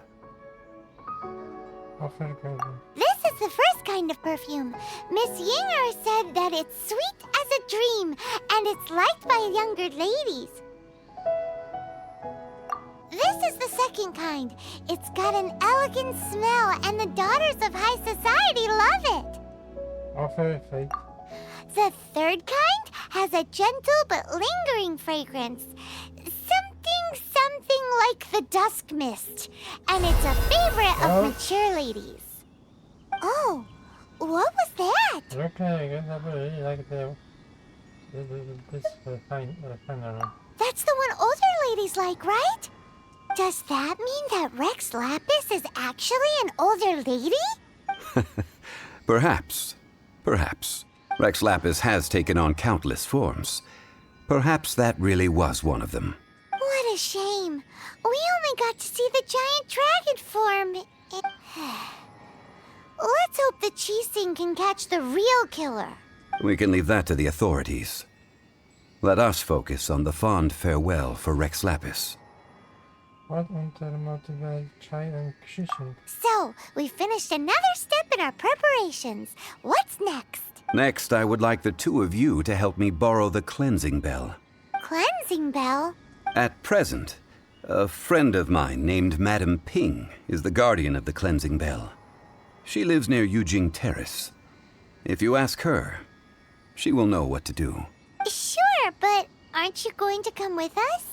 This is the first kind of perfume. Miss Yinger said that it's sweet as a dream, and it's liked by younger ladies. This is the second kind. It's got an elegant smell, and the daughters of high society love it. Offer it. The third kind has a gentle but lingering fragrance. Something like the dusk mist. And it's a favorite of mature ladies. Oh, what was that? Okay, I guess I really like this fine one. That's the one older ladies like, right? Does that mean that Rex Lapis is actually an older lady? Perhaps. Rex Lapis has taken on countless forms. Perhaps that really was one of them. What a shame. We only got to see the giant dragon form. Let's hope the Chising can catch the real killer. We can leave that to the authorities. Let us focus on the fond farewell for Rex Lapis. What unter motivate child and Genshin? So, we finished another step in our preparations. What's next? Next, I would like the 2 of you to help me borrow the cleansing bell. Cleansing bell? At present, a friend of mine named Madame Ping is the guardian of the cleansing bell. She lives near Yujing Terrace. If you ask her, she will know what to do. Sure, but aren't you going to come with us?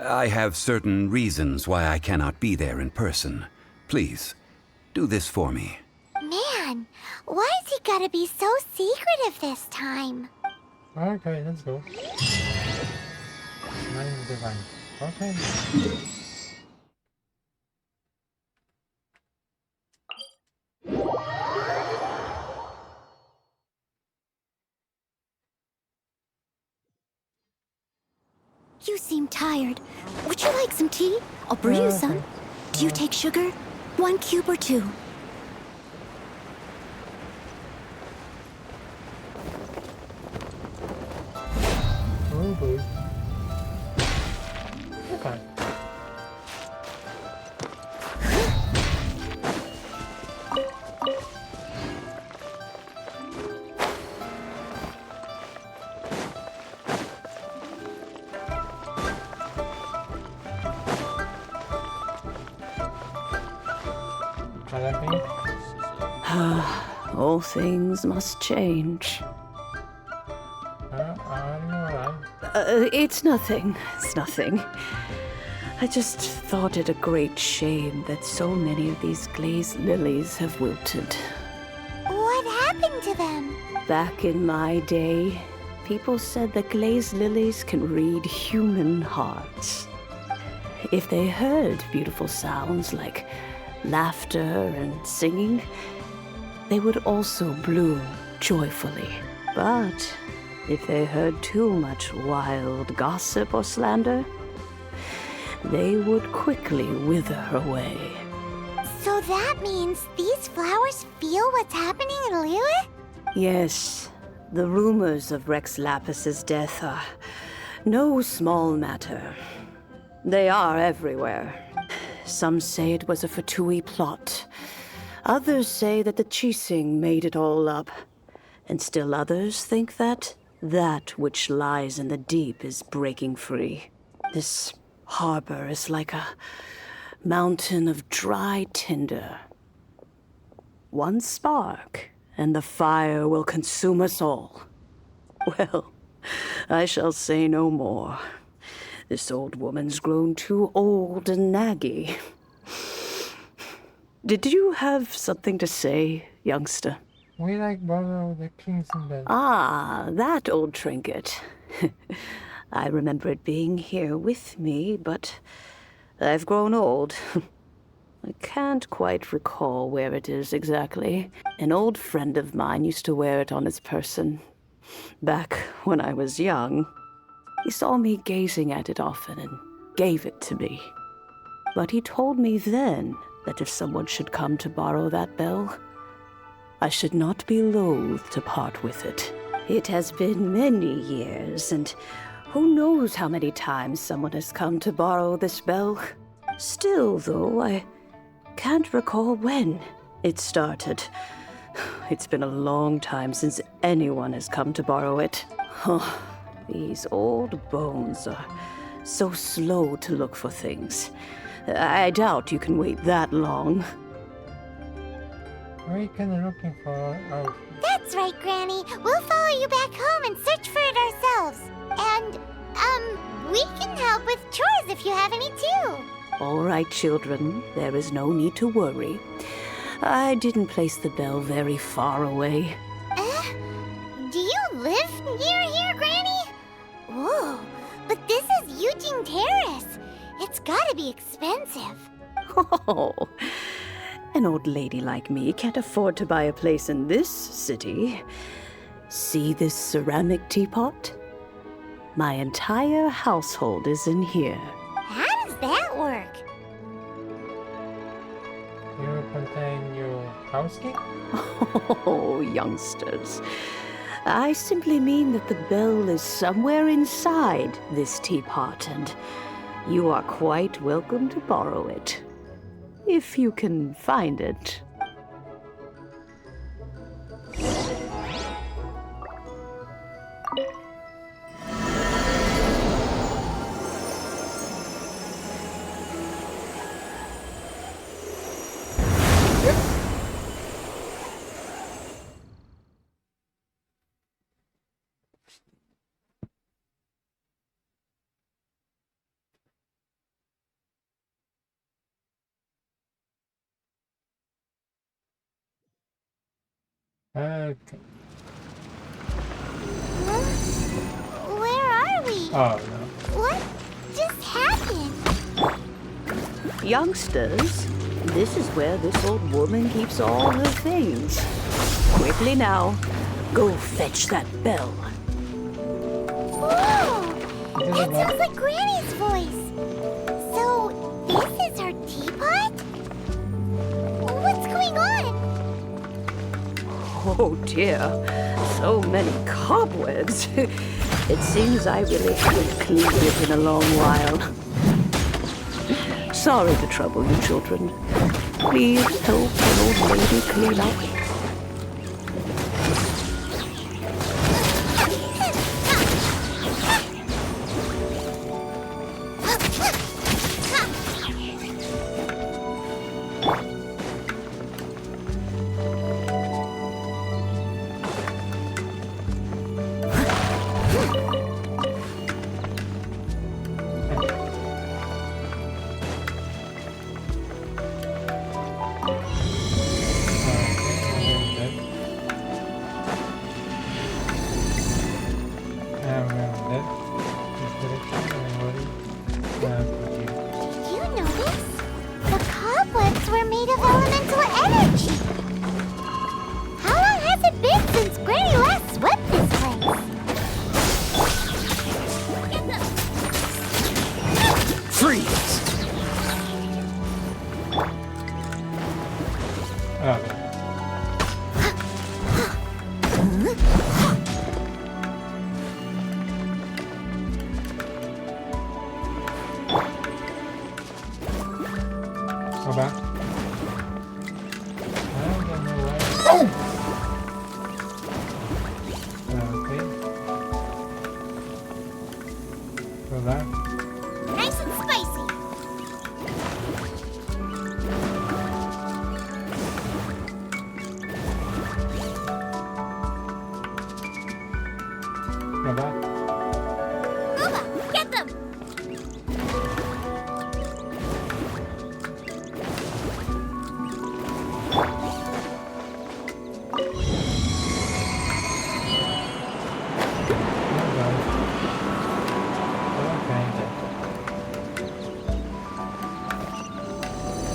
I have certain reasons why I cannot be there in person. Please, do this for me. Man, why has he gotta be so secretive this time? Okay, let's go. Nine divine. Okay. You seem tired. Would you like some tea? I'll brew you some. Do you take sugar? 1 cube or 2? Oh boy. Okay. All things must change. It's nothing. I just thought it a great shame that so many of these glazed lilies have wilted. What happened to them? Back in my day, people said that glazed lilies can read human hearts. If they heard beautiful sounds like laughter and singing, they would also bloom joyfully. But If they heard too much wild gossip or slander, they would quickly wither away. So that means these flowers feel what's happening in Lilyue? Yes, the rumors of Rex Lapis's death are no small matter. They are everywhere. Some say it was a Fatui plot. Others say that the Chising made it all up. And still others think that which lies in the deep is breaking free. This harbor is like a mountain of dry tinder. One spark, and the fire will consume us all. Well, I shall say no more. This old woman's grown too old and naggy. Did you have something to say, youngster? We like borrow the crimson bell. Ah, that old trinket. I remember it being here with me, but I've grown old. I can't quite recall where it is exactly. An old friend of mine used to wear it on his person, back when I was young. He saw me gazing at it often and gave it to me. But he told me then that if someone should come to borrow that bell, I should not be loath to part with it. It has been many years, and who knows how many times someone has come to borrow this bell. Still, though, I can't recall when it started. It's been a long time since anyone has come to borrow it. Oh, these old bones are so slow to look for things. I doubt you can wait that long. We can looking for our... That's right, Granny. We'll follow you back home and search for it ourselves. And, we can help with chores if you have any too. All right, children. There is no need to worry. I didn't place the bell very far away. Do you live near here, Granny? Whoa, but this is Eugene Terrace. It's gotta be expensive. Oh, an old lady like me can't afford to buy a place in this city. See this ceramic teapot? My entire household is in here. How does that work? You contain your house key? Oh, youngsters. I simply mean that the bell is somewhere inside this teapot, and you are quite welcome to borrow it. If you can find it. Okay. Where are we? Oh, no. What just happened? Youngsters, this is where this old woman keeps all her things. Quickly now, go fetch that bell. Whoa! It sounds like Granny's voice. So, this is her teapot? What's going on? Oh dear, so many cobwebs. It seems I really haven't cleaned it in a long while. Sorry to trouble you, children. Please help an old lady clean up. Okay. Go back. I don't know where. Okay. Go back. Nice and spicy. Go back. Booba, get them!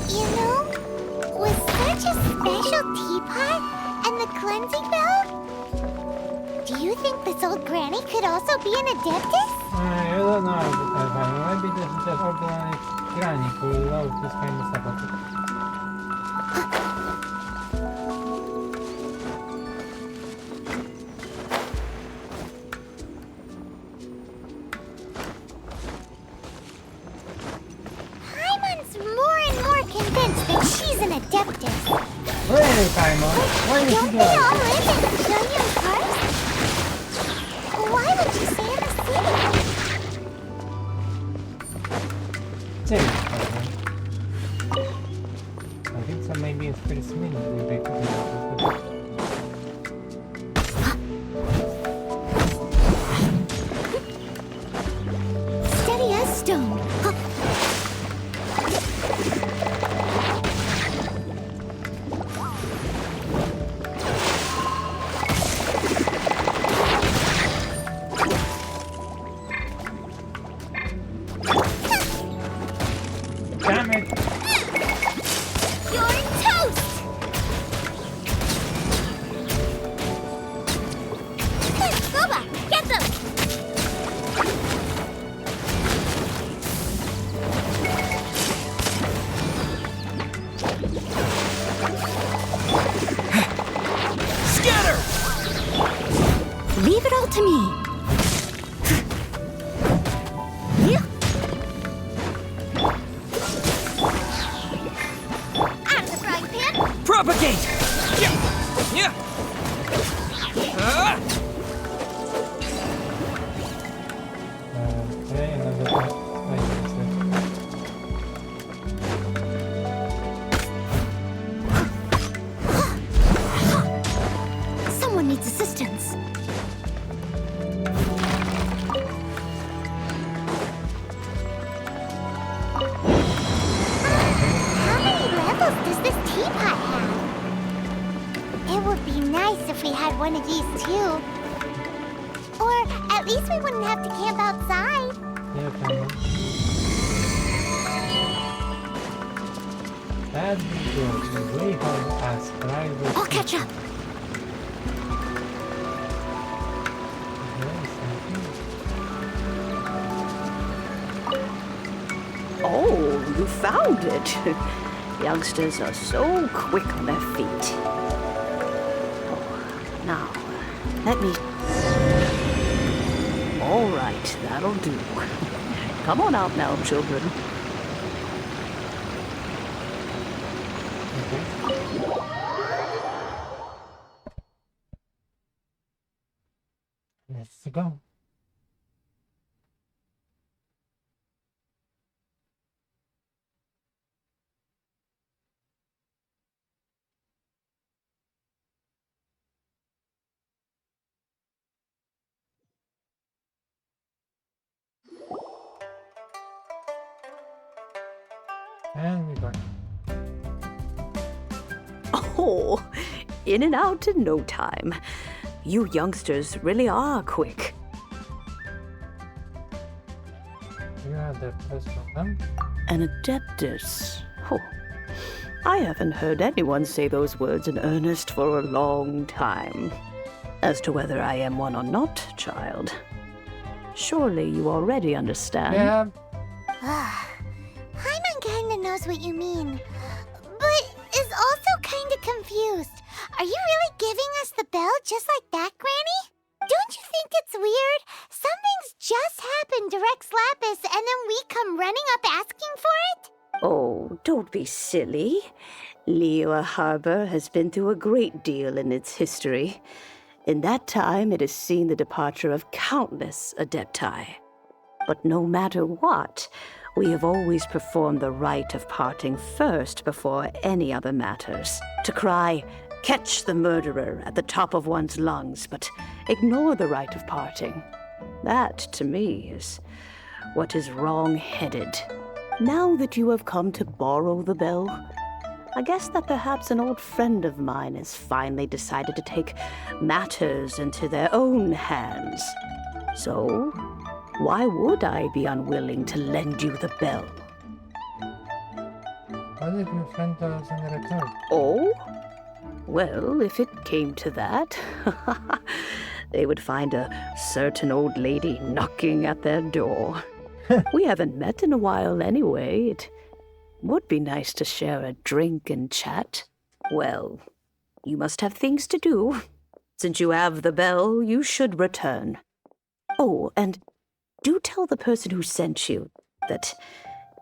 You know, with such a special teapot and the cleansing bell, do you think this old granny could also be an adeptus? I don't know, because maybe this is just ordinary granny who loves this kind of stuff. Paimon's more and more convinced that she's an adeptus. Really, Paimon? Why did you Don't do they that? all live in Lilyue Archon? Why would you stay in the city? Serious, Paimon. I think so. Maybe it's pretty sweet. They could do that. Steady as stone. Damn it! You're toast! Booba, get them! Scatter! Leave it all to me. Out of the frying pan. Propagate! Yeah! Yeah! Okay, another one. Someone needs assistance. How many levels does this teapot have? It would be nice if we had one of these too. Or at least we wouldn't have to camp outside. Yeah, Paimon. That'd be good. We have as private. I'll catch up. Oh, you found it. Youngsters are so quick on their feet. Oh, now, let me... All right, that'll do. Come on out now, children. Let's go. And we're going. Oh, in and out in no time. You youngsters really are quick. You have the first one. An adeptus. Oh, I haven't heard anyone say those words in earnest for a long time. As to whether I am one or not, child, surely you already understand. Yeah. Paimon kinda knows what you mean, but is also kinda confused. Are you really giving us the bell just like that, Granny? Don't you think it's weird? Something's just happened to Rex Lapis and then we come running up asking for it? Oh, don't be silly. Lilyue Harbor has been through a great deal in its history. In that time, it has seen the departure of countless Adepti. But no matter what, we have always performed the rite of parting first before any other matters. To cry, "Catch the murderer," at the top of one's lungs, but ignore the rite of parting. That, to me, is what is wrong-headed. Now that you have come to borrow the bell, I guess that perhaps an old friend of mine has finally decided to take matters into their own hands. So, why would I be unwilling to lend you the bell? What if your friend doesn't return? Oh? Well, if it came to that, they would find a certain old lady knocking at their door. We haven't met in a while anyway. It would be nice to share a drink and chat. Well, you must have things to do. Since you have the bell, you should return. Oh, and do tell the person who sent you that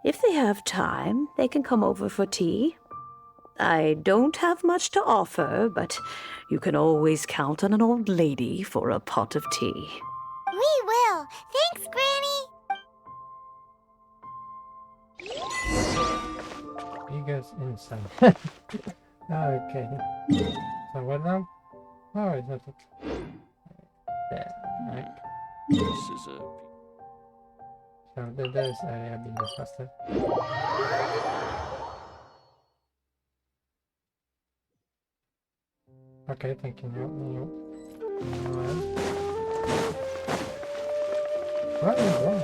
if they have time, they can come over for tea. I don't have much to offer, but you can always count on an old lady for a pot of tea. We will. Thanks, Granny. He goes inside. Okay. So what now? Oh, it's not it. There, right. This is a... So there's area being faster. Okay, thank you. What is wrong?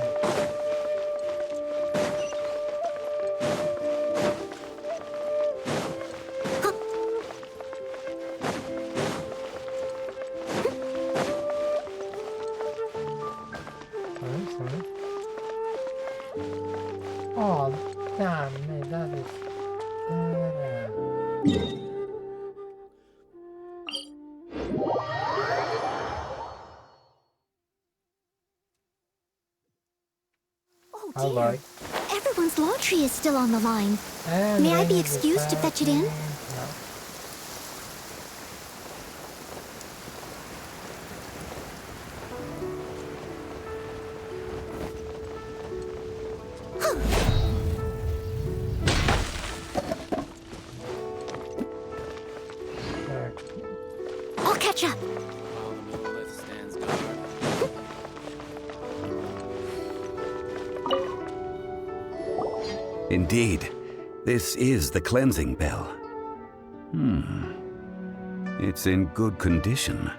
Sorry. Oh, damn me, that is... Oh, All right. Everyone's laundry is still on the line. And May I be then excused to fetch it in? No. I'll catch up. While the monolith stands guard. Indeed, this is the cleansing bell. It's in good condition.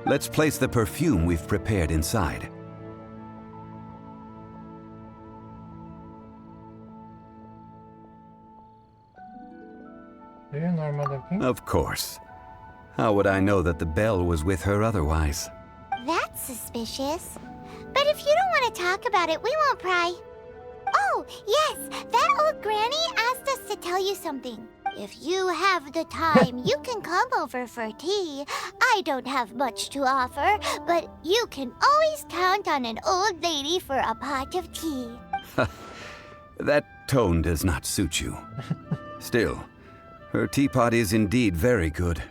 Let's place the perfume we've prepared inside. Do you know Mother King? Of course. How would I know that the bell was with her otherwise? That's suspicious. But if you don't want to talk about it, we won't pry. Oh, yes, that old granny asked us to tell you something. If you have the time, you can come over for tea. I don't have much to offer, but you can always count on an old lady for a pot of tea. That tone does not suit you. Still, her teapot is indeed very good.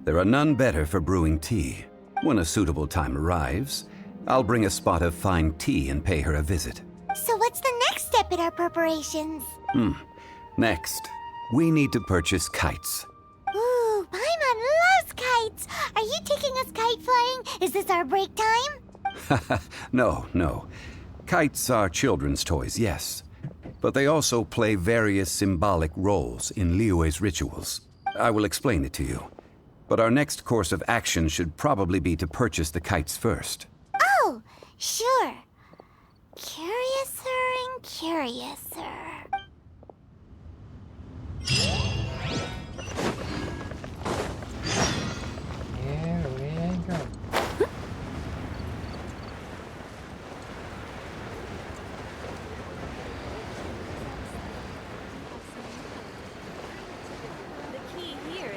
There are none better for brewing tea. When a suitable time arrives, I'll bring a spot of fine tea and pay her a visit. So what's the next step in our preparations? Next, we need to purchase kites. Ooh, Paimon loves kites! Are you taking us kite flying? Is this our break time? No. Kites are children's toys, yes. But they also play various symbolic roles in Lilyue's rituals. I will explain it to you. But our next course of action should probably be to purchase the kites first. Oh, sure. Curiouser and curiouser. Here we go. The key here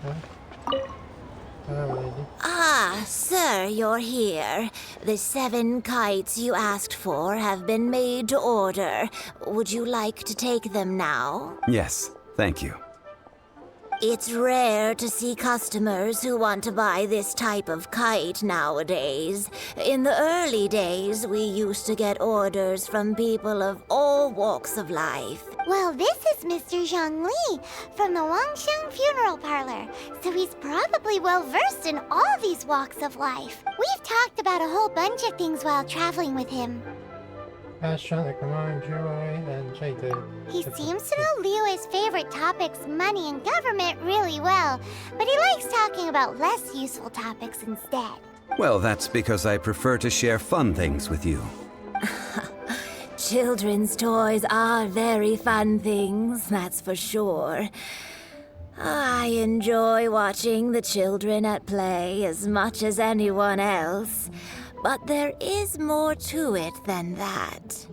Hello, lady. Ah, sir, you're here. The 7 kites you asked for have been made to order. Would you like to take them now? Yes, thank you. It's rare to see customers who want to buy this type of kite nowadays. In the early days, we used to get orders from people of all walks of life. Well, this is Mr. Zhongli from the Wangsheng Funeral Parlor, so he's probably well versed in all these walks of life. We've talked about a whole bunch of things while traveling with him. Fashion, economic, jewelry, and jade. He seems to know Lilyue's favorite topics, money and government, really well, but he likes talking about less useful topics instead. Well, that's because I prefer to share fun things with you. Children's toys are very fun things, that's for sure. I enjoy watching the children at play as much as anyone else, but there is more to it than that.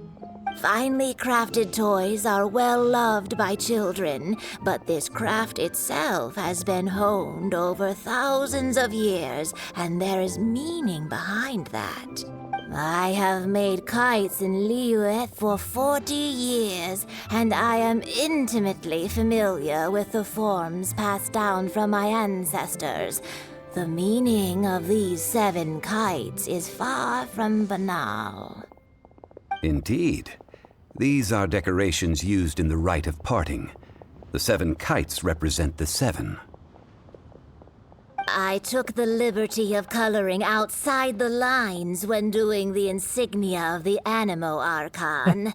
Finely crafted toys are well loved by children, but this craft itself has been honed over thousands of years, and there is meaning behind that. I have made kites in Lilyue for 40 years, and I am intimately familiar with the forms passed down from my ancestors. The meaning of these 7 kites is far from banal. Indeed. These are decorations used in the rite of parting. The 7 kites represent the 7. I took the liberty of coloring outside the lines when doing the insignia of the Animo Archon.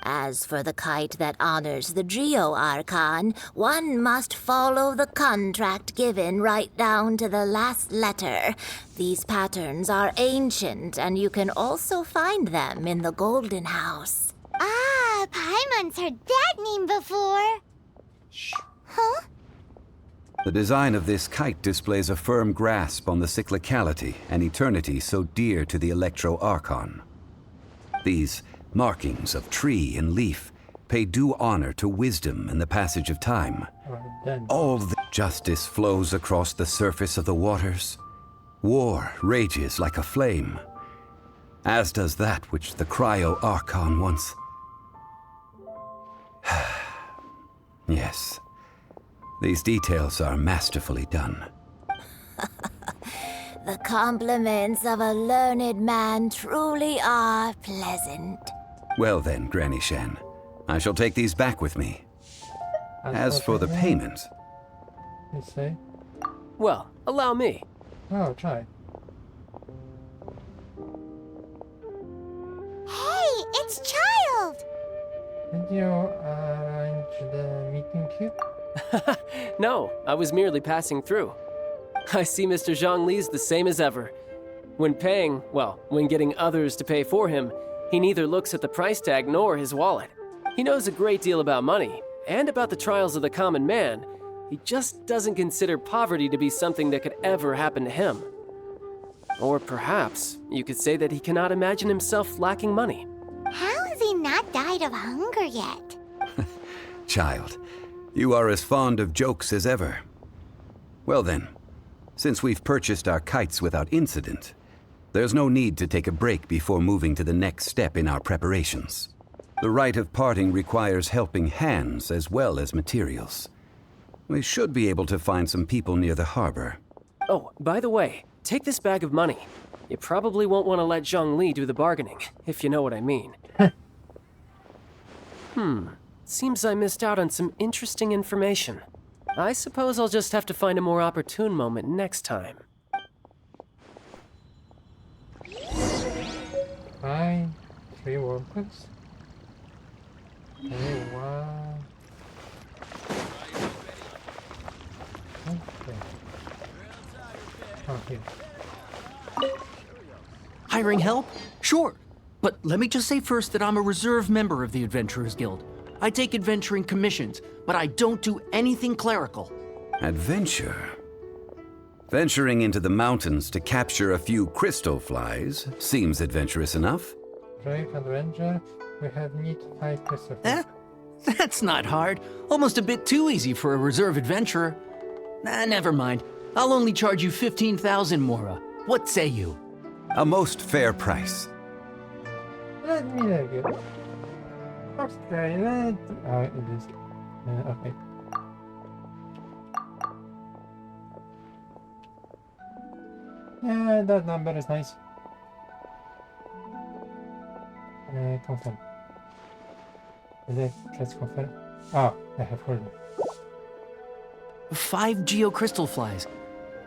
As for the kite that honors the Geo Archon, one must follow the contract given right down to the last letter. These patterns are ancient, and you can also find them in the Golden House. Ah, Paimon's heard that name before. Huh? The design of this kite displays a firm grasp on the cyclicality and eternity so dear to the Electro Archon. These markings of tree and leaf pay due honor to wisdom and the passage of time. All the justice flows across the surface of the waters. War rages like a flame, as does that which the Cryo Archon once... Yes. These details are masterfully done. The compliments of a learned man truly are pleasant. Well then, Granny Shan, I shall take these back with me. As for the payment... You say? Well, allow me. Oh, try. Hey, it's Child! Did you arrange the meeting queue? No, I was merely passing through. I see Mr. Zhongli's the same as ever. When paying, well, when getting others to pay for him, he neither looks at the price tag nor his wallet. He knows a great deal about money, and about the trials of the common man. He just doesn't consider poverty to be something that could ever happen to him. Or perhaps you could say that he cannot imagine himself lacking money. How has he not died of hunger yet? Child, you are as fond of jokes as ever. Well then, since we've purchased our kites without incident, there's no need to take a break before moving to the next step in our preparations. The rite of parting requires helping hands as well as materials. We should be able to find some people near the harbor. Oh, by the way, take this bag of money. You probably won't want to let Zhongli do the bargaining, if you know what I mean. Seems I missed out on some interesting information. I suppose I'll just have to find a more opportune moment next time. Fine. 3 workers. Okay, wow. Okay. Oh, here. Hiring help? Sure. But let me just say first that I'm a reserve member of the Adventurers Guild. I take adventuring commissions, but I don't do anything clerical. Adventure? Venturing into the mountains to capture a few crystal flies seems adventurous enough. Brave adventure. We have need 5 crystals. That's not hard. Almost a bit too easy for a reserve adventurer. Nah, never mind. I'll only charge you 15,000 Mora. What say you? A most fair price. Let me have it. Okay, it is. Okay. Yeah, that number is nice. Confirm. Let's confirm. Oh, I have heard it. 5 geocrystal flies.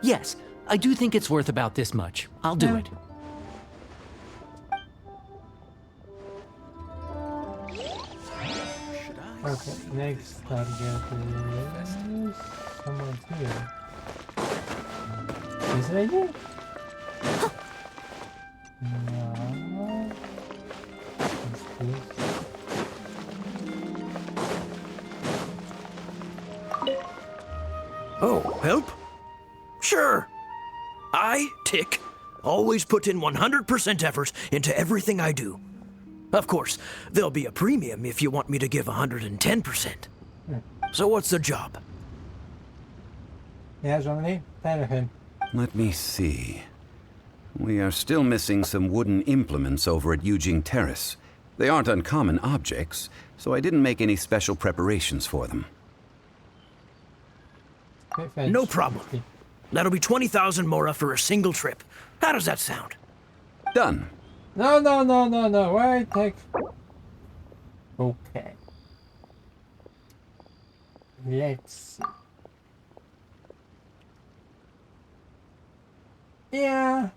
Yes, I do think it's worth about this much. I'll do it. Okay, next target is someone here. This lady? No. What's this? Oh, help? Sure. I, Tick, always put in 100% effort into everything I do. Of course, there'll be a premium if you want me to give 110%. So what's the job? Yeah, Johnny, tell him. Let me see. We are still missing some wooden implements over at Yujing Terrace. They aren't uncommon objects, so I didn't make any special preparations for them. No problem. That'll be 20,000 Mora for a single trip. How does that sound? Done. No. Why take... Okay. Let's see. Yeah.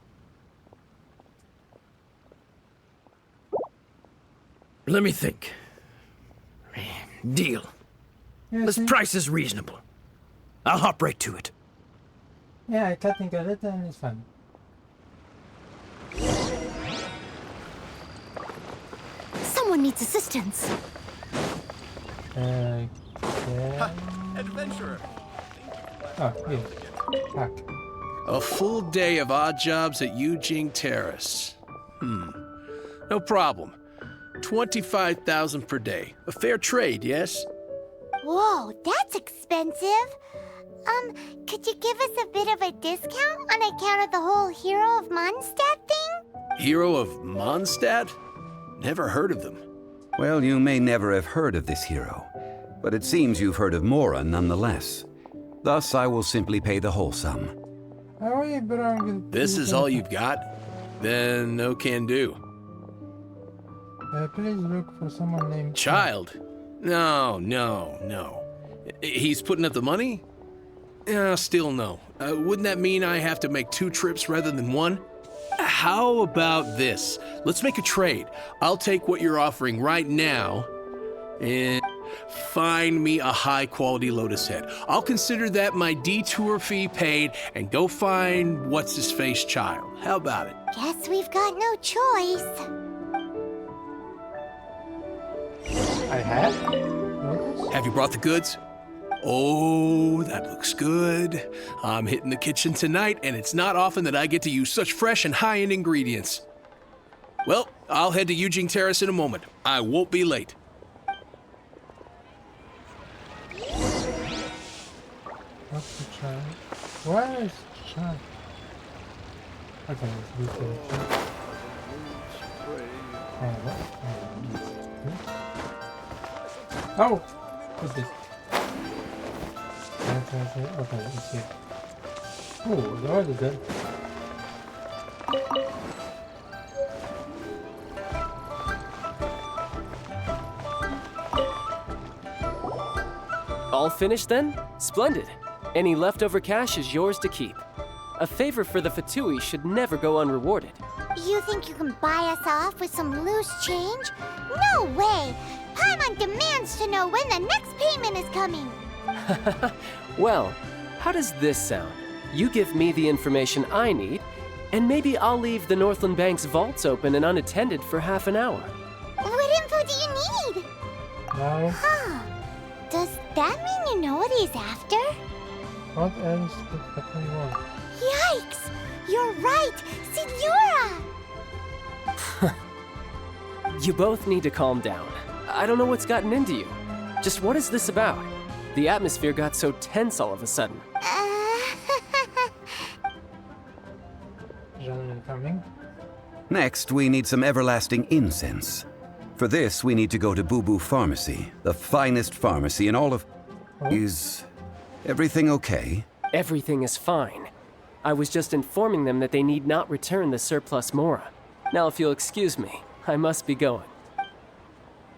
Let me think. Deal. This price is reasonable. I'll hop right to it. Yeah, I can't think of it and it's fun. Someone needs assistance. Okay. Adventurer. Oh, here. Fuck. A full day of odd jobs at Yujing Terrace. No problem. 25,000 per day. A fair trade, yes? Whoa, that's expensive. Could you give us a bit of a discount on account of the whole Hero of Mondstadt thing? Hero of Mondstadt? Never heard of them. Well, you may never have heard of this hero, but it seems you've heard of Mora nonetheless. Thus, I will simply pay the whole sum. This is all you've got? Then no can do. Please look for someone named... Child? No. He's putting up the money? Still no. Wouldn't that mean I have to make 2 trips rather than 1? How about this? Let's make a trade. I'll take what you're offering right now and find me a high-quality lotus head. I'll consider that my detour fee paid and go find what's-his-face child. How about it? Guess we've got no choice. I have? Have you brought the goods? Oh, that looks good. I'm hitting the kitchen tonight, and it's not often that I get to use such fresh and high-end ingredients. Well, I'll head to Yujing Terrace in a moment. I won't be late. What's the child? Where is the child? Okay, let's do the Oh! What's this? Okay, let's see. Oh, the order is done. All finished then? Splendid. Any leftover cash is yours to keep. A favor for the Fatui should never go unrewarded. You think you can buy us off with some loose change? No way! Paimon demands to know when the next payment is coming. Well, how does this sound? You give me the information I need, and maybe I'll leave the Northland Bank's vaults open and unattended for half an hour. What info do you need? No. Huh. Does that mean you know what he's after? What else could Fatui want? Yikes! You're right! Signora! You both need to calm down. I don't know what's gotten into you. Just what is this about? The atmosphere got so tense all of a sudden. incoming. Next, we need some everlasting incense. For this, we need to go to Boo Boo Pharmacy, the finest pharmacy in all of... Is everything okay? Everything is fine. I was just informing them that they need not return the surplus Mora. Now, if you'll excuse me, I must be going.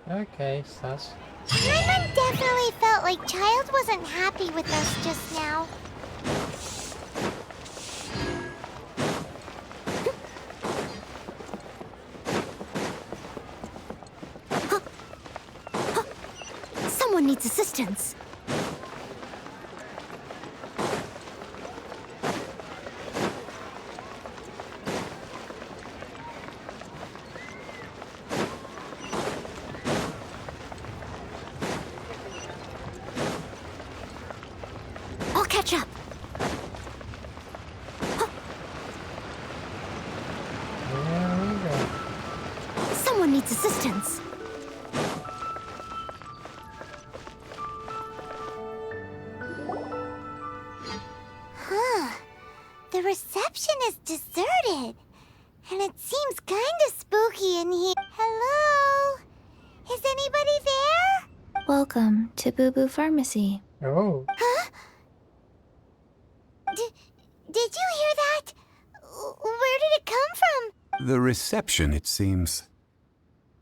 Okay, sus. Paimon definitely felt like Child wasn't happy with us just now. Someone needs assistance. I'll catch up. There we go. Someone needs assistance. The reception is deserted, and it seems kinda spooky in here. Hello? Is anybody there? Welcome to Boo Boo Pharmacy. Oh. Huh? Did you hear that? Where did it come from? The reception, it seems.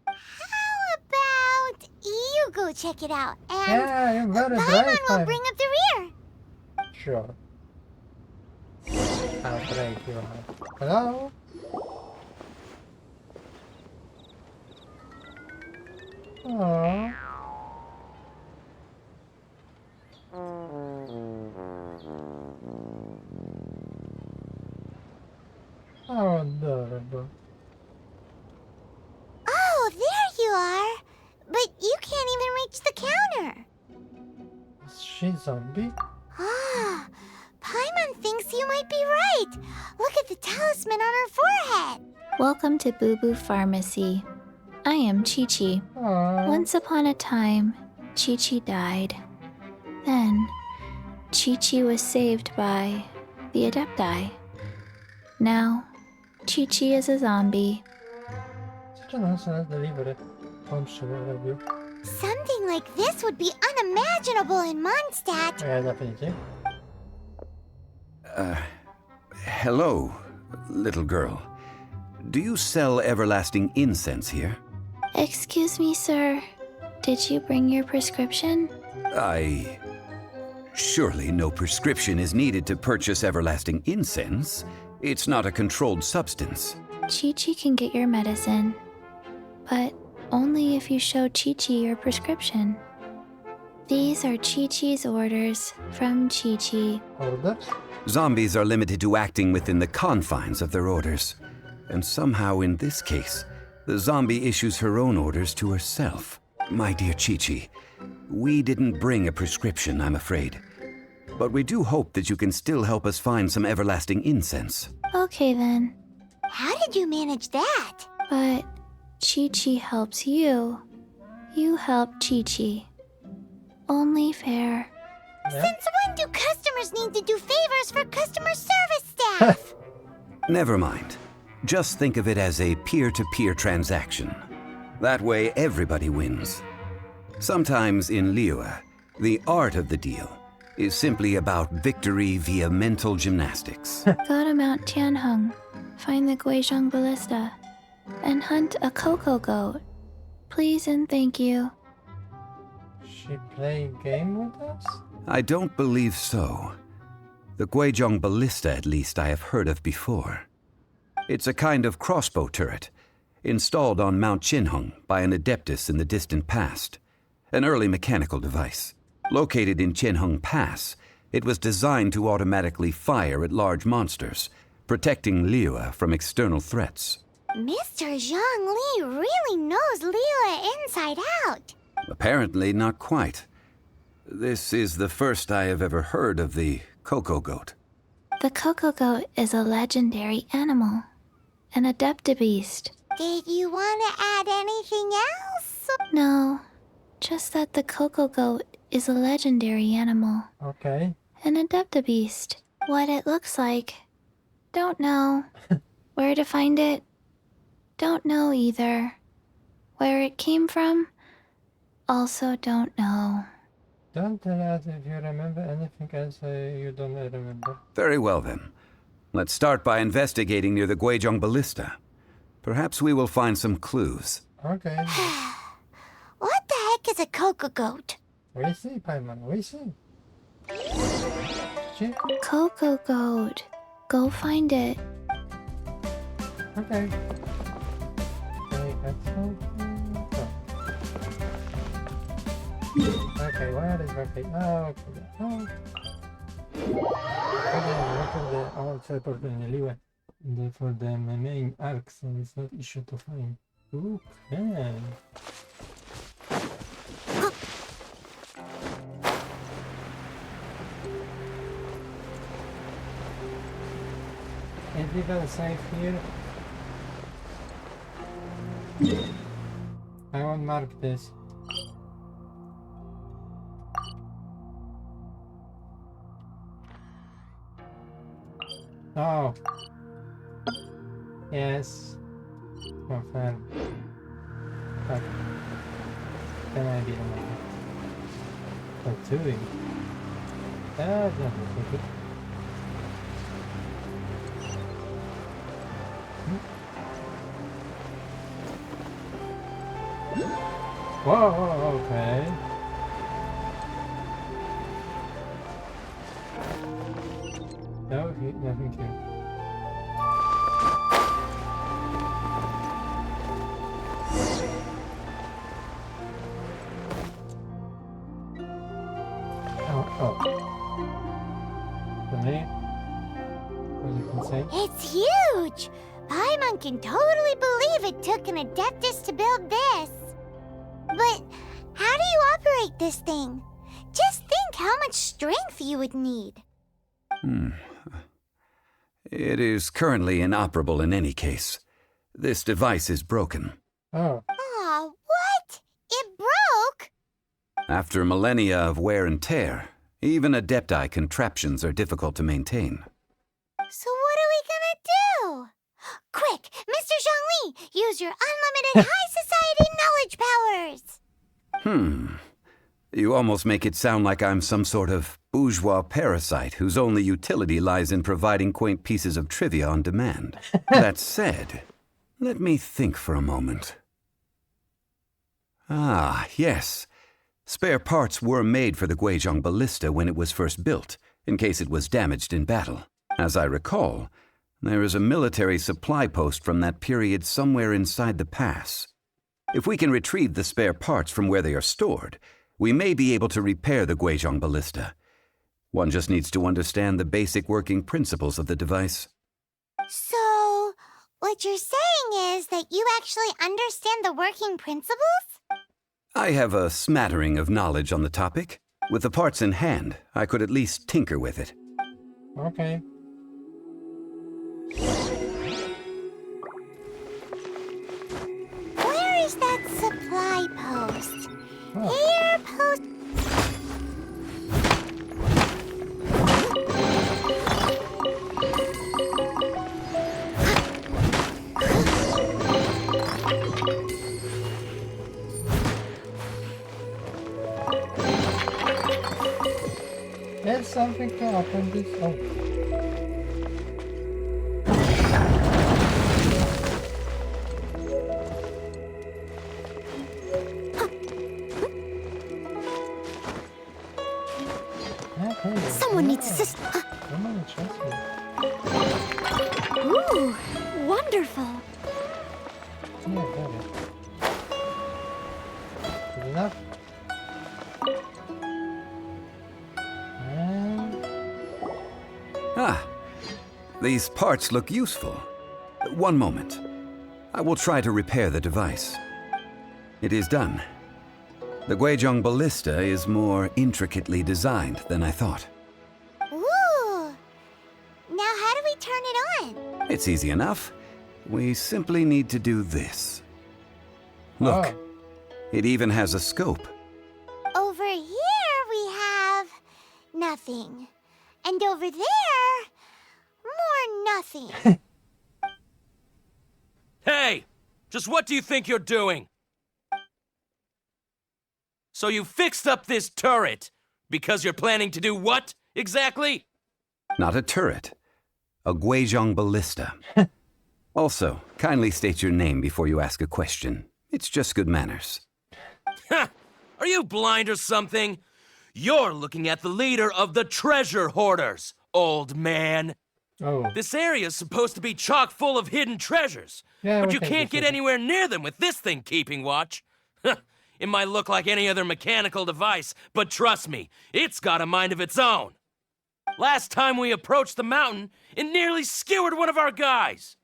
How about you go check it out, and Yeah, you got it right. Paimon will Paimon. bring up the rear. Sure. How brave you are. Hello? Aww. How adorable. Oh, there you are. But you can't even reach the counter. Is she zombie? Ah, Paimon thinks you might be right. Look at the talisman on her forehead. Welcome to Boo Boo Pharmacy. I am Chi-Chi. Once upon a time, Chi-Chi died. Then, Chi-Chi was saved by the Adepti. Now, Chi-Chi is a zombie. Such a nice delivery. Review. Something like this would be unimaginable in Mondstadt. Yeah, definitely. Hello, little girl. Do you sell everlasting incense here? Excuse me, sir. Did you bring your prescription? Surely no prescription is needed to purchase everlasting incense. It's not a controlled substance. Chi-Chi can get your medicine, but only if you show Chi-Chi your prescription. These are Chi-Chi's orders from Chi-Chi. Orders? Zombies are limited to acting within the confines of their orders. And somehow in this case, the zombie issues her own orders to herself. My dear Chi-Chi, we didn't bring a prescription, I'm afraid. But we do hope that you can still help us find some everlasting incense. Okay then. How did you manage that? But Chi-Chi helps you. You help Chi-Chi. Only fair. Since when do customers need to do favors for customer service staff? Never mind. Just think of it as a peer-to-peer transaction. That way everybody wins. Sometimes in Lilyue, the art of the deal is simply about victory via mental gymnastics. Go to Mount Tianheng, find the Guizhong Ballista, and hunt a cocoa goat. Please and thank you. She play a game with us? I don't believe so. The Guizhong Ballista, at least, I have heard of before. It's a kind of crossbow turret, installed on Mount Tianheng by an adeptus in the distant past. An early mechanical device. Located in Tianheng Pass, it was designed to automatically fire at large monsters, protecting Lilyue from external threats. Mr. Zhongli really knows Lilyue inside out. Apparently not quite. This is the first I have ever heard of the cocoa goat. The cocoa goat is a legendary animal, an adeptabeast. Did you want to add anything else? No, just that the cocoa goat is a legendary animal. Okay. An adeptabeast. What it looks like, don't know. Where to find it? Don't know either. Where it came from? Also don't know. Don't tell us if you remember anything else you don't remember. Very well then. Let's start by investigating near the Guizhong Ballista. Perhaps we will find some clues. Okay. What the heck is a cocoa goat? We see, Paimon, we see. See? Cocoa goat. Go find it. Okay. Okay, that's something. Okay, where is Rocky? Oh, okay. Oh. Look at the outside for the Lilyue. For the main arc, so it's not issue to find. Okay. Is even safe here? I won't mark this. Oh. Yes. Confirm. Okay. Then I didn't know it. But doing. That's not good. Whoa, okay. No, nothing here. Oh. For me? What you can say? It's huge! Paimon can totally believe it took an Adeptus to build this. But how do you operate this thing? Just think how much strength you would need. It is currently inoperable in any case. This device is broken. Oh. Aw, what? It broke? After millennia of wear and tear, even Adepti contraptions are difficult to maintain. So what are we gonna do? Quick, Mr. Zhongli, use your unlimited high society knowledge powers! You almost make it sound like I'm some sort of bourgeois parasite whose only utility lies in providing quaint pieces of trivia on demand. That said, let me think for a moment. Ah, yes. Spare parts were made for the Guizhong Ballista when it was first built, in case it was damaged in battle. As I recall, there is a military supply post from that period somewhere inside the pass. If we can retrieve the spare parts from where they are stored, we may be able to repair the Guizhong Ballista. One just needs to understand the basic working principles of the device. So, what you're saying is that you actually understand the working principles? I have a smattering of knowledge on the topic. With the parts in hand, I could at least tinker with it. Okay. Where is that supply post? Here, post... There's something to open this. Oh. Someone needs assist. Someone trusts me. Ooh, wonderful. Yeah, got it. Good enough. These parts look useful. One moment. I will try to repair the device. It is done. The Guizhong Ballista is more intricately designed than I thought. Ooh. Now how do we turn it on? It's easy enough. We simply need to do this. Look, it even has a scope. Over here we have nothing. And over there, more nothing. Just what do you think you're doing? So you fixed up this turret because you're planning to do what, exactly? Not a turret. A Guizhong ballista. Also, kindly state your name before you ask a question. It's just good manners. Ha! Are you blind or something? You're looking at the leader of the treasure hoarders, old man. Oh. This area is supposed to be chock full of hidden treasures, Yeah, but we you can can't do get that. anywhere near them with this thing keeping watch. It might look like any other mechanical device, but trust me, it's got a mind of its own. Last time we approached the mountain, it nearly skewered one of our guys.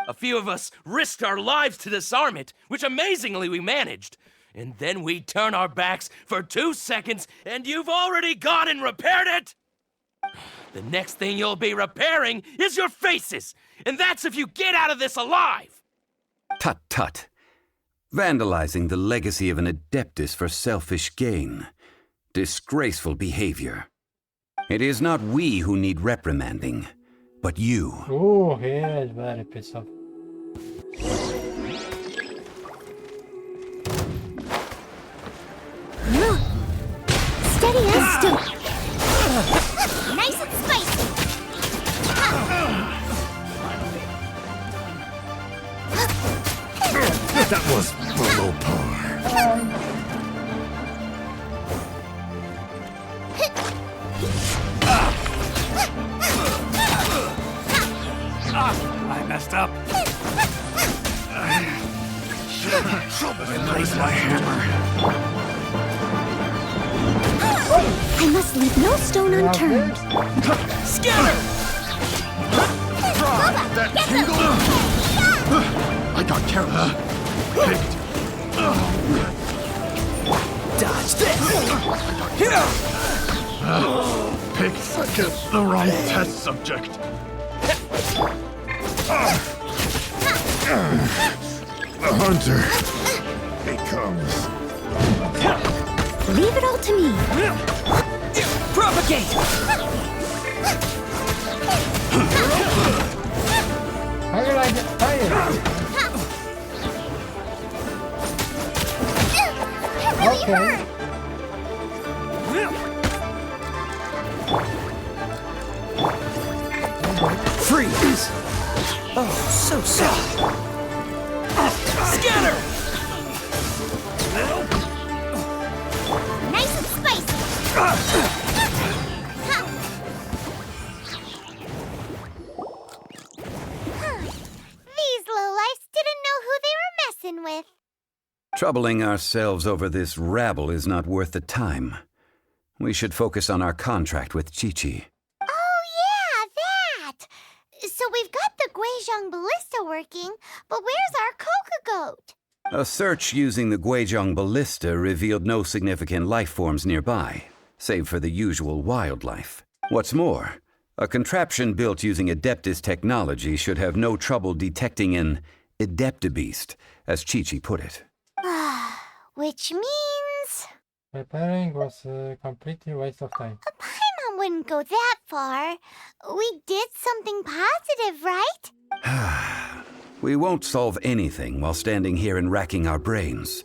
A few of us risked our lives to disarm it, which amazingly we managed. And then we turn our backs for 2 seconds, and you've already gone and repaired it? The next thing you'll be repairing is your faces, and that's if you get out of this alive! Tut tut. Vandalizing the legacy of an Adeptus for selfish gain. Disgraceful behavior. It is not we who need reprimanding, but you. He is very pissed off. Steady and still. Nice and spicy. That was below par. I messed up. I placed my hammer. I must leave no stone unturned. Scatter! That tingle! I got careless. Picked. Dodge this! Picked the wrong test subject. The hunter becomes. Leave it all to me. Propagate! How did I get fired? Okay. Freeze! Oh, so soft. Scatter! Nice and spicy. These lowlifes didn't know who they were messing with. Troubling ourselves over this rabble is not worth the time. We should focus on our contract with Chi-Chi. Oh, yeah, that! So we've got the Guizhong ballista working, but where's our coca goat? A search using the Guizhong ballista revealed no significant life forms nearby, save for the usual wildlife. What's more, a contraption built using Adeptus technology should have no trouble detecting an Adeptabeast, as Chi-Chi put it. Which means... Repairing was a completely waste of time. Paimon wouldn't go that far. We did something positive, right? We won't solve anything while standing here and racking our brains.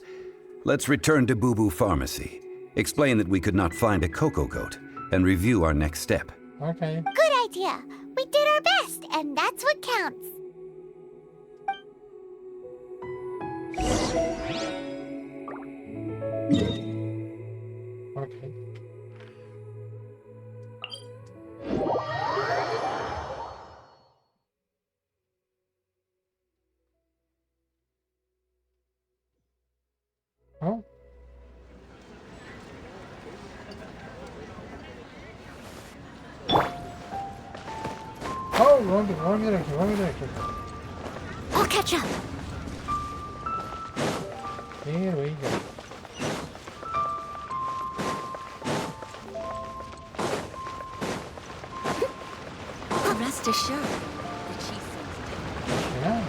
Let's return to Boo Boo Pharmacy, explain that we could not find a Coco Goat, and review our next step. Okay. Good idea. We did our best, and that's what counts. Okay. Oh. Oh, wrong direction. I'll catch up. Here we go. Rest assured, the chief thinks Yeah.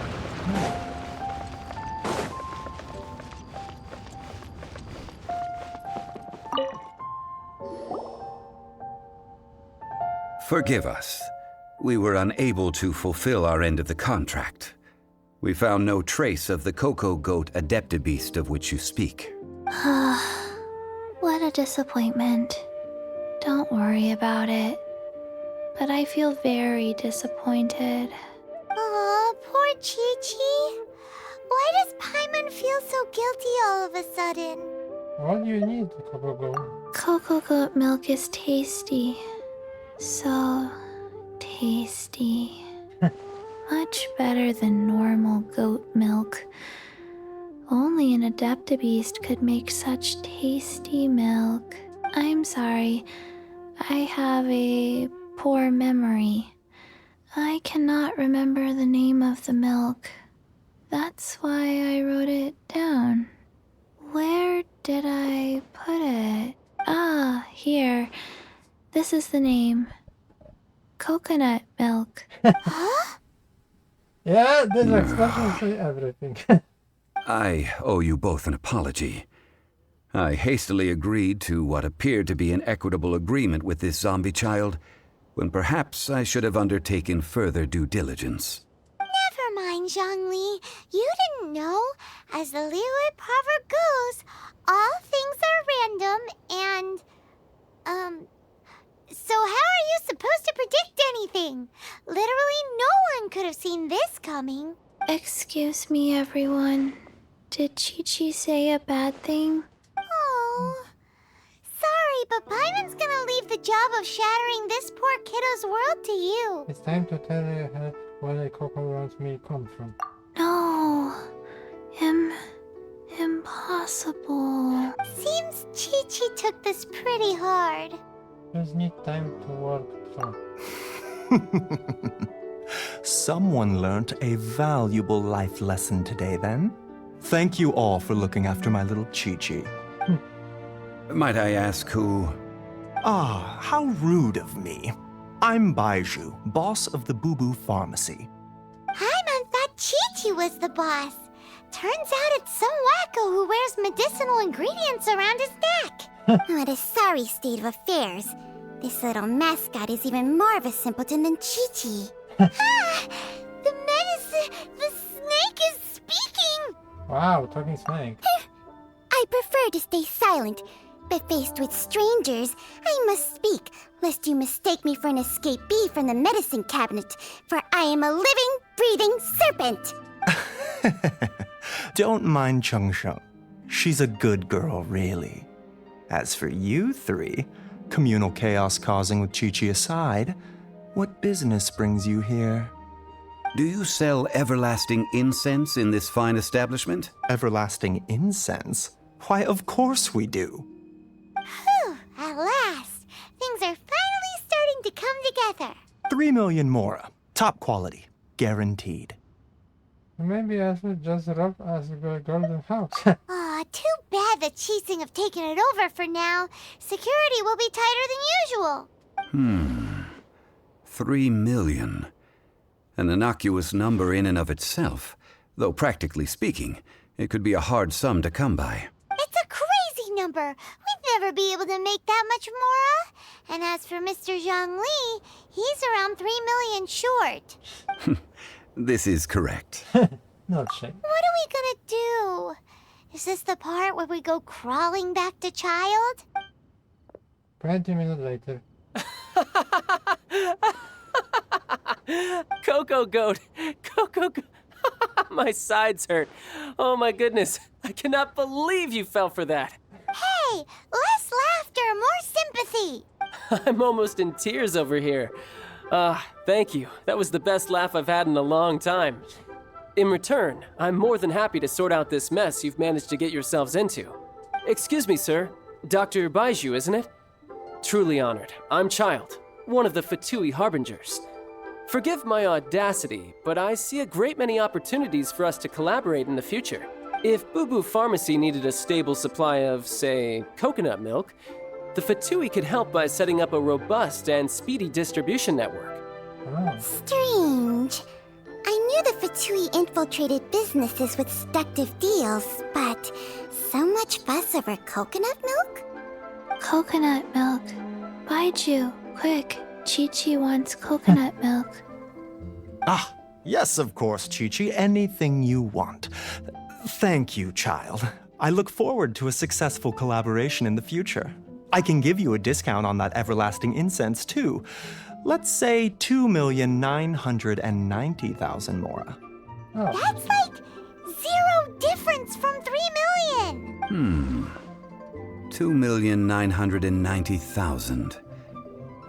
Forgive us. We were unable to fulfill our end of the contract. We found no trace of the cocoa goat adeptabeast of which you speak. What a disappointment. Don't worry about it. But I feel very disappointed. Aw, poor Chi-Chi. Why does Paimon feel so guilty all of a sudden? What do you need, Cocoa Goat? Cocoa goat milk is tasty. So tasty. Much better than normal goat milk. Only an adeptabeast could make such tasty milk. I'm sorry. I have a poor memory. I cannot remember the name of the milk. That's why I wrote it down. Where did I put it? Ah, here. This is the name. Coconut milk. Huh? Yeah, this expression say everything. I owe you both an apology. I hastily agreed to what appeared to be an equitable agreement with this zombie child, when perhaps I should have undertaken further due diligence. Never mind, Zhongli. You didn't know. As the Lilyue proverb goes, all things are random and, so how are you supposed to predict anything? Literally no one could have seen this coming. Excuse me, everyone. Did Chi-Chi say a bad thing? Oh, sorry, but Paimon's gonna leave the job of shattering this poor kiddo's world to you. It's time to tell you where the cocoa wants me come from. No. Impossible. Seems Chi-Chi took this pretty hard. Just need time to work through. Someone learnt a valuable life lesson today, then. Thank you all for looking after my little Chi-Chi. Might I ask who? Ah, how rude of me. I'm Baiju, boss of the Boo Boo Pharmacy. Paimon thought Chi-Chi was the boss. Turns out it's some wacko who wears medicinal ingredients around his neck. What a sorry state of affairs. This little mascot is even more of a simpleton than Chi-Chi. The snake is speaking! Wow, talking snake. I prefer to stay silent, but faced with strangers, I must speak, lest you mistake me for an escapee from the medicine cabinet, for I am a living, breathing serpent! Don't mind Chung Sheng. She's a good girl, really. As for you three, communal chaos causing with Chi-Chi aside, what business brings you here? Do you sell everlasting incense in this fine establishment? Everlasting incense? Why, of course we do. Whew, at last, things are finally starting to come together. 3 million mora. Top quality. Guaranteed. Maybe I should just rob as a golden house. Aw, too bad the Qixing have taken it over for now. Security will be tighter than usual. 3 million. An innocuous number in and of itself, though practically speaking, it could be a hard sum to come by. It's a crazy number. We'd never be able to make that much mora. And as for Mr. Zhongli, he's around 3 million short. This is correct. Not shame. What are we gonna do? Is this the part where we go crawling back to child? 20 minutes later. Cocoa Goat! Cocoa Goat! My sides hurt. Oh my goodness. I cannot believe you fell for that. Hey, less laughter, more sympathy. I'm almost in tears over here. Thank you. That was the best laugh I've had in a long time. In return, I'm more than happy to sort out this mess you've managed to get yourselves into. Excuse me, sir. Dr. Baiju, isn't it? Truly honored. I'm Child, one of the Fatui Harbingers. Forgive my audacity, but I see a great many opportunities for us to collaborate in the future. If Boo Boo Pharmacy needed a stable supply of, say, coconut milk, the Fatui could help by setting up a robust and speedy distribution network. Strange. I knew the Fatui infiltrated businesses with seductive deals, but so much fuss over coconut milk? Coconut milk. Baiju, quick. Chi-Chi wants coconut milk. Ah, Yes, of course, Chi-Chi. Anything you want. Thank you, child. I look forward to a successful collaboration in the future. I can give you a discount on that everlasting incense, too. Let's say 2,990,000 Mora. Oh. That's like 0 difference from 3 million! 2,990,000.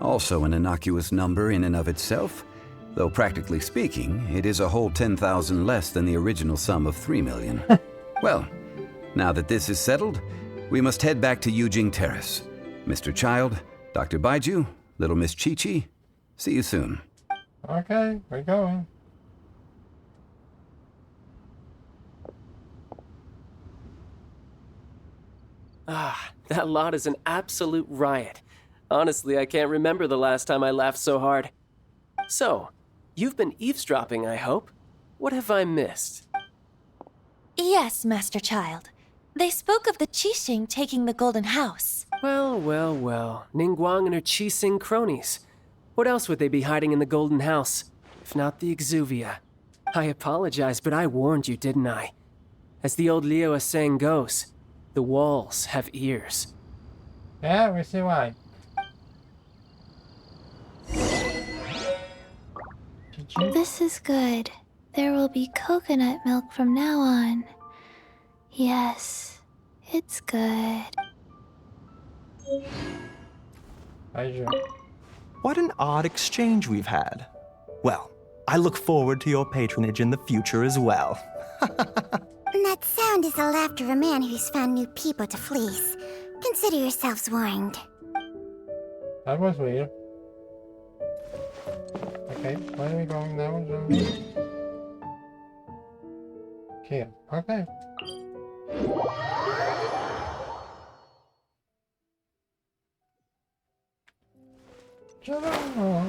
Also an innocuous number in and of itself, though practically speaking, it is a whole 10,000 less than the original sum of 3 million. Well, now that this is settled, we must head back to Yujing Terrace. Mr. Child, Dr. Baiju, little Miss Chi-Chi, see you soon. Okay, we're going. Ah, that lot is an absolute riot. Honestly, I can't remember the last time I laughed so hard. So, you've been eavesdropping, I hope? What have I missed? Yes, Master Child. They spoke of the Qixing taking the Golden House. Well, well, well. Ningguang and her Qixing cronies. What else would they be hiding in the Golden House, if not the Exuvia? I apologize, but I warned you, didn't I? As the old Lilyue saying goes, the walls have ears. Yeah, we see why. This is good. There will be coconut milk from now on. Yes, it's good. What an odd exchange we've had. Well, I look forward to your patronage in the future as well. That sound is the laughter of a man who's found new people to fleece. Consider yourselves warned. That was weird. Okay, where are we going now, Johnny? Here, okay. Hello.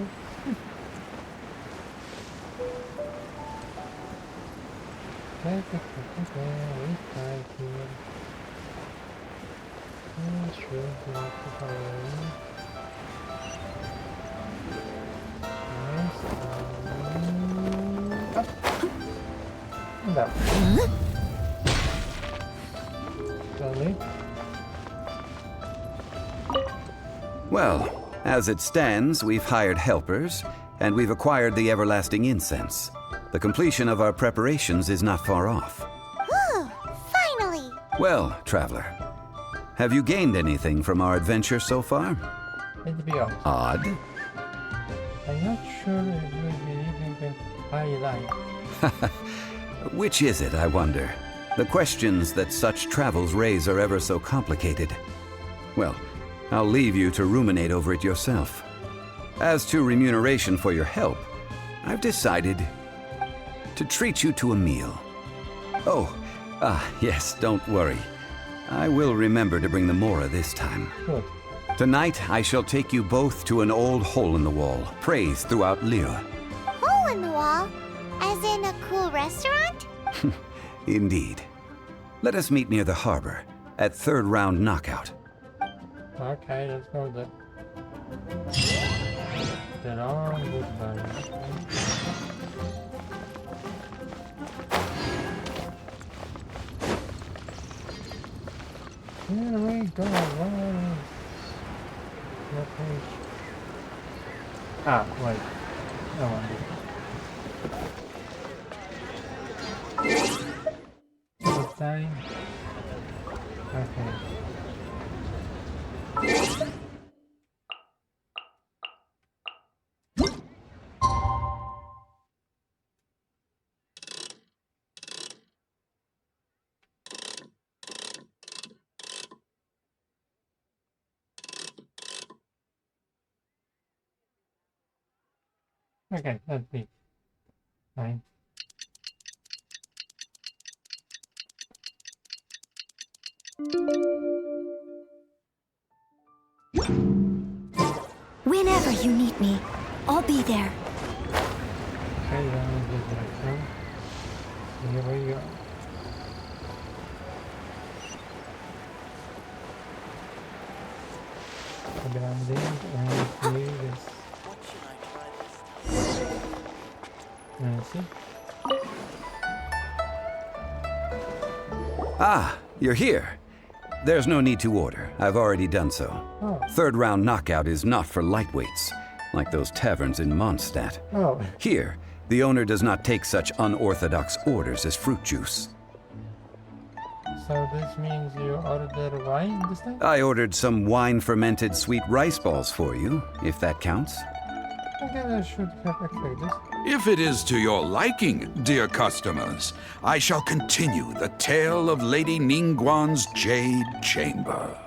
Well, as it stands, we've hired helpers, and we've acquired the everlasting incense. The completion of our preparations is not far off. Ooh, finally! Well, traveler, have you gained anything from our adventure so far? Let's be honest. Odd? I'm not sure if you believe in the high life. Which is it, I wonder? The questions that such travels raise are ever so complicated. Well, I'll leave you to ruminate over it yourself. As to remuneration for your help, I've decided to treat you to a meal. Oh, yes, don't worry. I will remember to bring the Mora this time. Good. Tonight, I shall take you both to an old hole-in-the-wall, praised throughout Lilyue. Hole in the wall? As in a cool restaurant? Indeed. Let us meet near the harbor, at third round knockout. Okay, let's go there. The long goodbye. Here we go. What page? Ah, wait. No one. This time. Okay. Okay, let's see. Fine. Whenever you need me, I'll be there. Okay, then we get back home. Here we go. Grande and see this. I see. Ah, you're here. There's no need to order. I've already done so. Oh. Third round knockout is not for lightweights, like those taverns in Mondstadt. Oh. Here, the owner does not take such unorthodox orders as fruit juice. So this means you ordered wine this time? I ordered some wine-fermented sweet rice balls for you, if that counts. I guess I should have expected this. If it is to your liking, dear customers, I shall continue the tale of Lady Ningguang's Jade Chamber.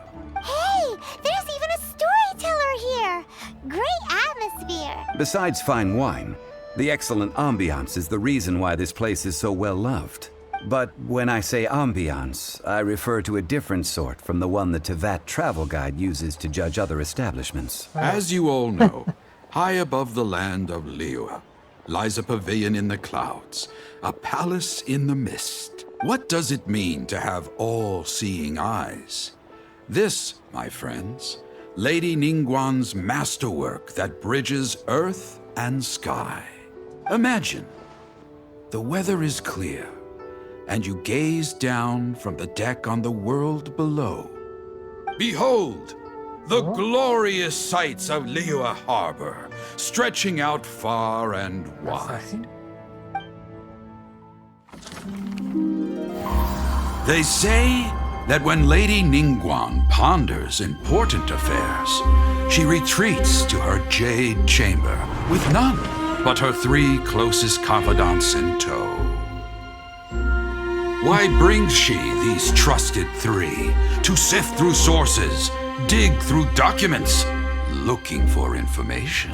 Hey, there's even a storyteller here. Great atmosphere. Besides fine wine, the excellent ambiance is the reason why this place is so well loved. But when I say ambiance, I refer to a different sort from the one the Tevat travel guide uses to judge other establishments. As you all know, high above the land of Lilyue lies a pavilion in the clouds, a palace in the mist. What does it mean to have all-seeing eyes? This, my friends, Lady Ningguang's masterwork that bridges earth and sky. Imagine, the weather is clear, and you gaze down from the deck on the world below. Behold, the glorious sights of Lilyue Harbor, stretching out far and wide. They say that when Lady Ningguang ponders important affairs, she retreats to her jade chamber with none but her 3 closest confidants in tow. Why brings she these trusted 3 to sift through sources, dig through documents, looking for information?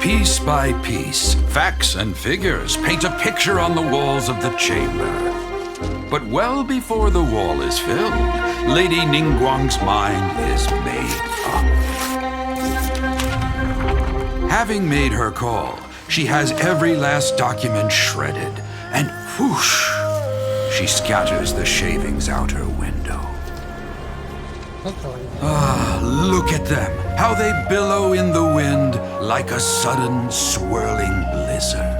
Piece by piece, facts and figures paint a picture on the walls of the chamber. But well before the wall is filled, Lady Ningguang's mind is made up. Having made her call, she has every last document shredded, and whoosh, she scatters the shavings out her window. Ah, look at them, how they billow in the wind like a sudden swirling blizzard.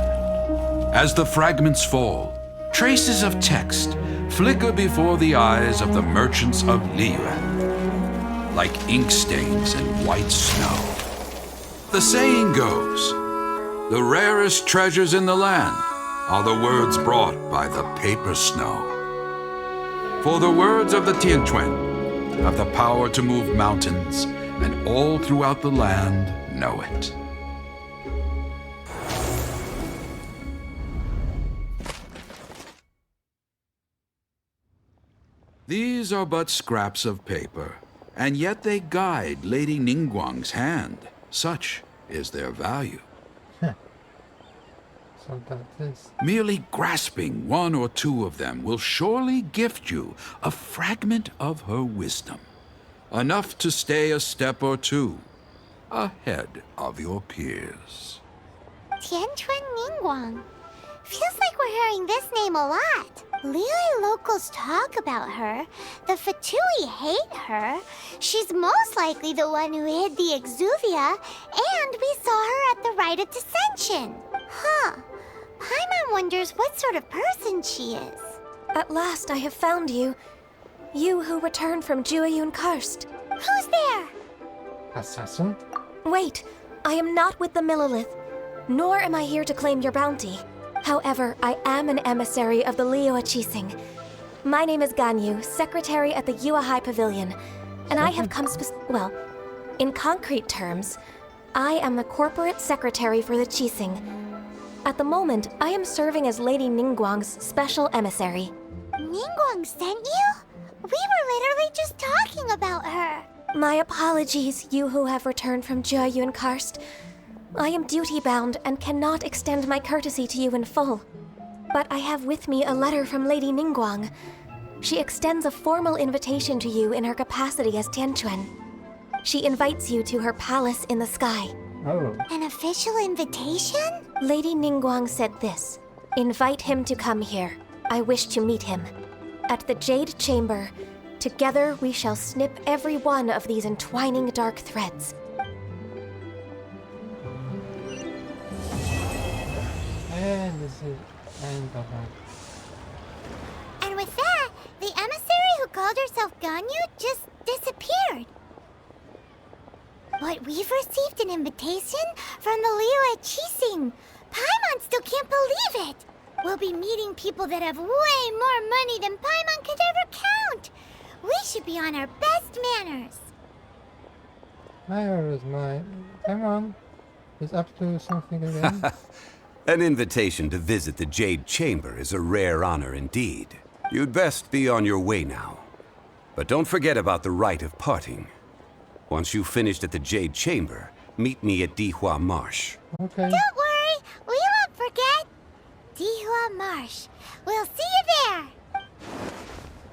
As the fragments fall, traces of text flicker before the eyes of the merchants of Lilyue, like ink stains in white snow. The saying goes, the rarest treasures in the land are the words brought by the paper snow. For the words of the Tianquan have the power to move mountains, and all throughout the land know it. These are but scraps of paper, and yet they guide Lady Ningguang's hand. Such is their value. So that is... Merely grasping 1 or 2 of them will surely gift you a fragment of her wisdom, enough to stay a step or 2 ahead of your peers. Tianquan Ningguang. Feels like we're hearing this name a lot. Lilyue locals talk about her. The Fatui hate her. She's most likely the one who hid the Exuvia, and we saw her at the Rite of Dissension. Huh. Paimon wonders what sort of person she is. At last I have found you. You who returned from Jueyun Karst. Who's there? Assassin? Wait, I am not with the Millelith, nor am I here to claim your bounty. However, I am an emissary of the Lilyue Archon. My name is Ganyu, secretary at the Yue High Pavilion, and I have come well, in concrete terms, I am the corporate secretary for the Qixing. At the moment, I am serving as Lady Ningguang's special emissary. Ningguang sent you? We were literally just talking about her. My apologies, you who have returned from Jueyun Karst. I am duty-bound and cannot extend my courtesy to you in full. But I have with me a letter from Lady Ningguang. She extends a formal invitation to you in her capacity as Tianquan. She invites you to her palace in the sky. Oh. An official invitation? Lady Ningguang said this. Invite him to come here. I wish to meet him. At the Jade Chamber, together we shall snip every one of these entwining dark threads. the end of it. And with that, the emissary who called herself Ganyu just disappeared. But we've received an invitation from the Lilyue Archon. Paimon still can't believe it. We'll be meeting people that have way more money than Paimon could ever count. We should be on our best manners. My order is mine. Come on. He's up to something again. An invitation to visit the Jade Chamber is a rare honor indeed. You'd best be on your way now. But don't forget about the rite of parting. Once you've finished at the Jade Chamber, meet me at Dihua Marsh. Okay. Don't worry, we won't forget. Dihua Marsh. We'll see you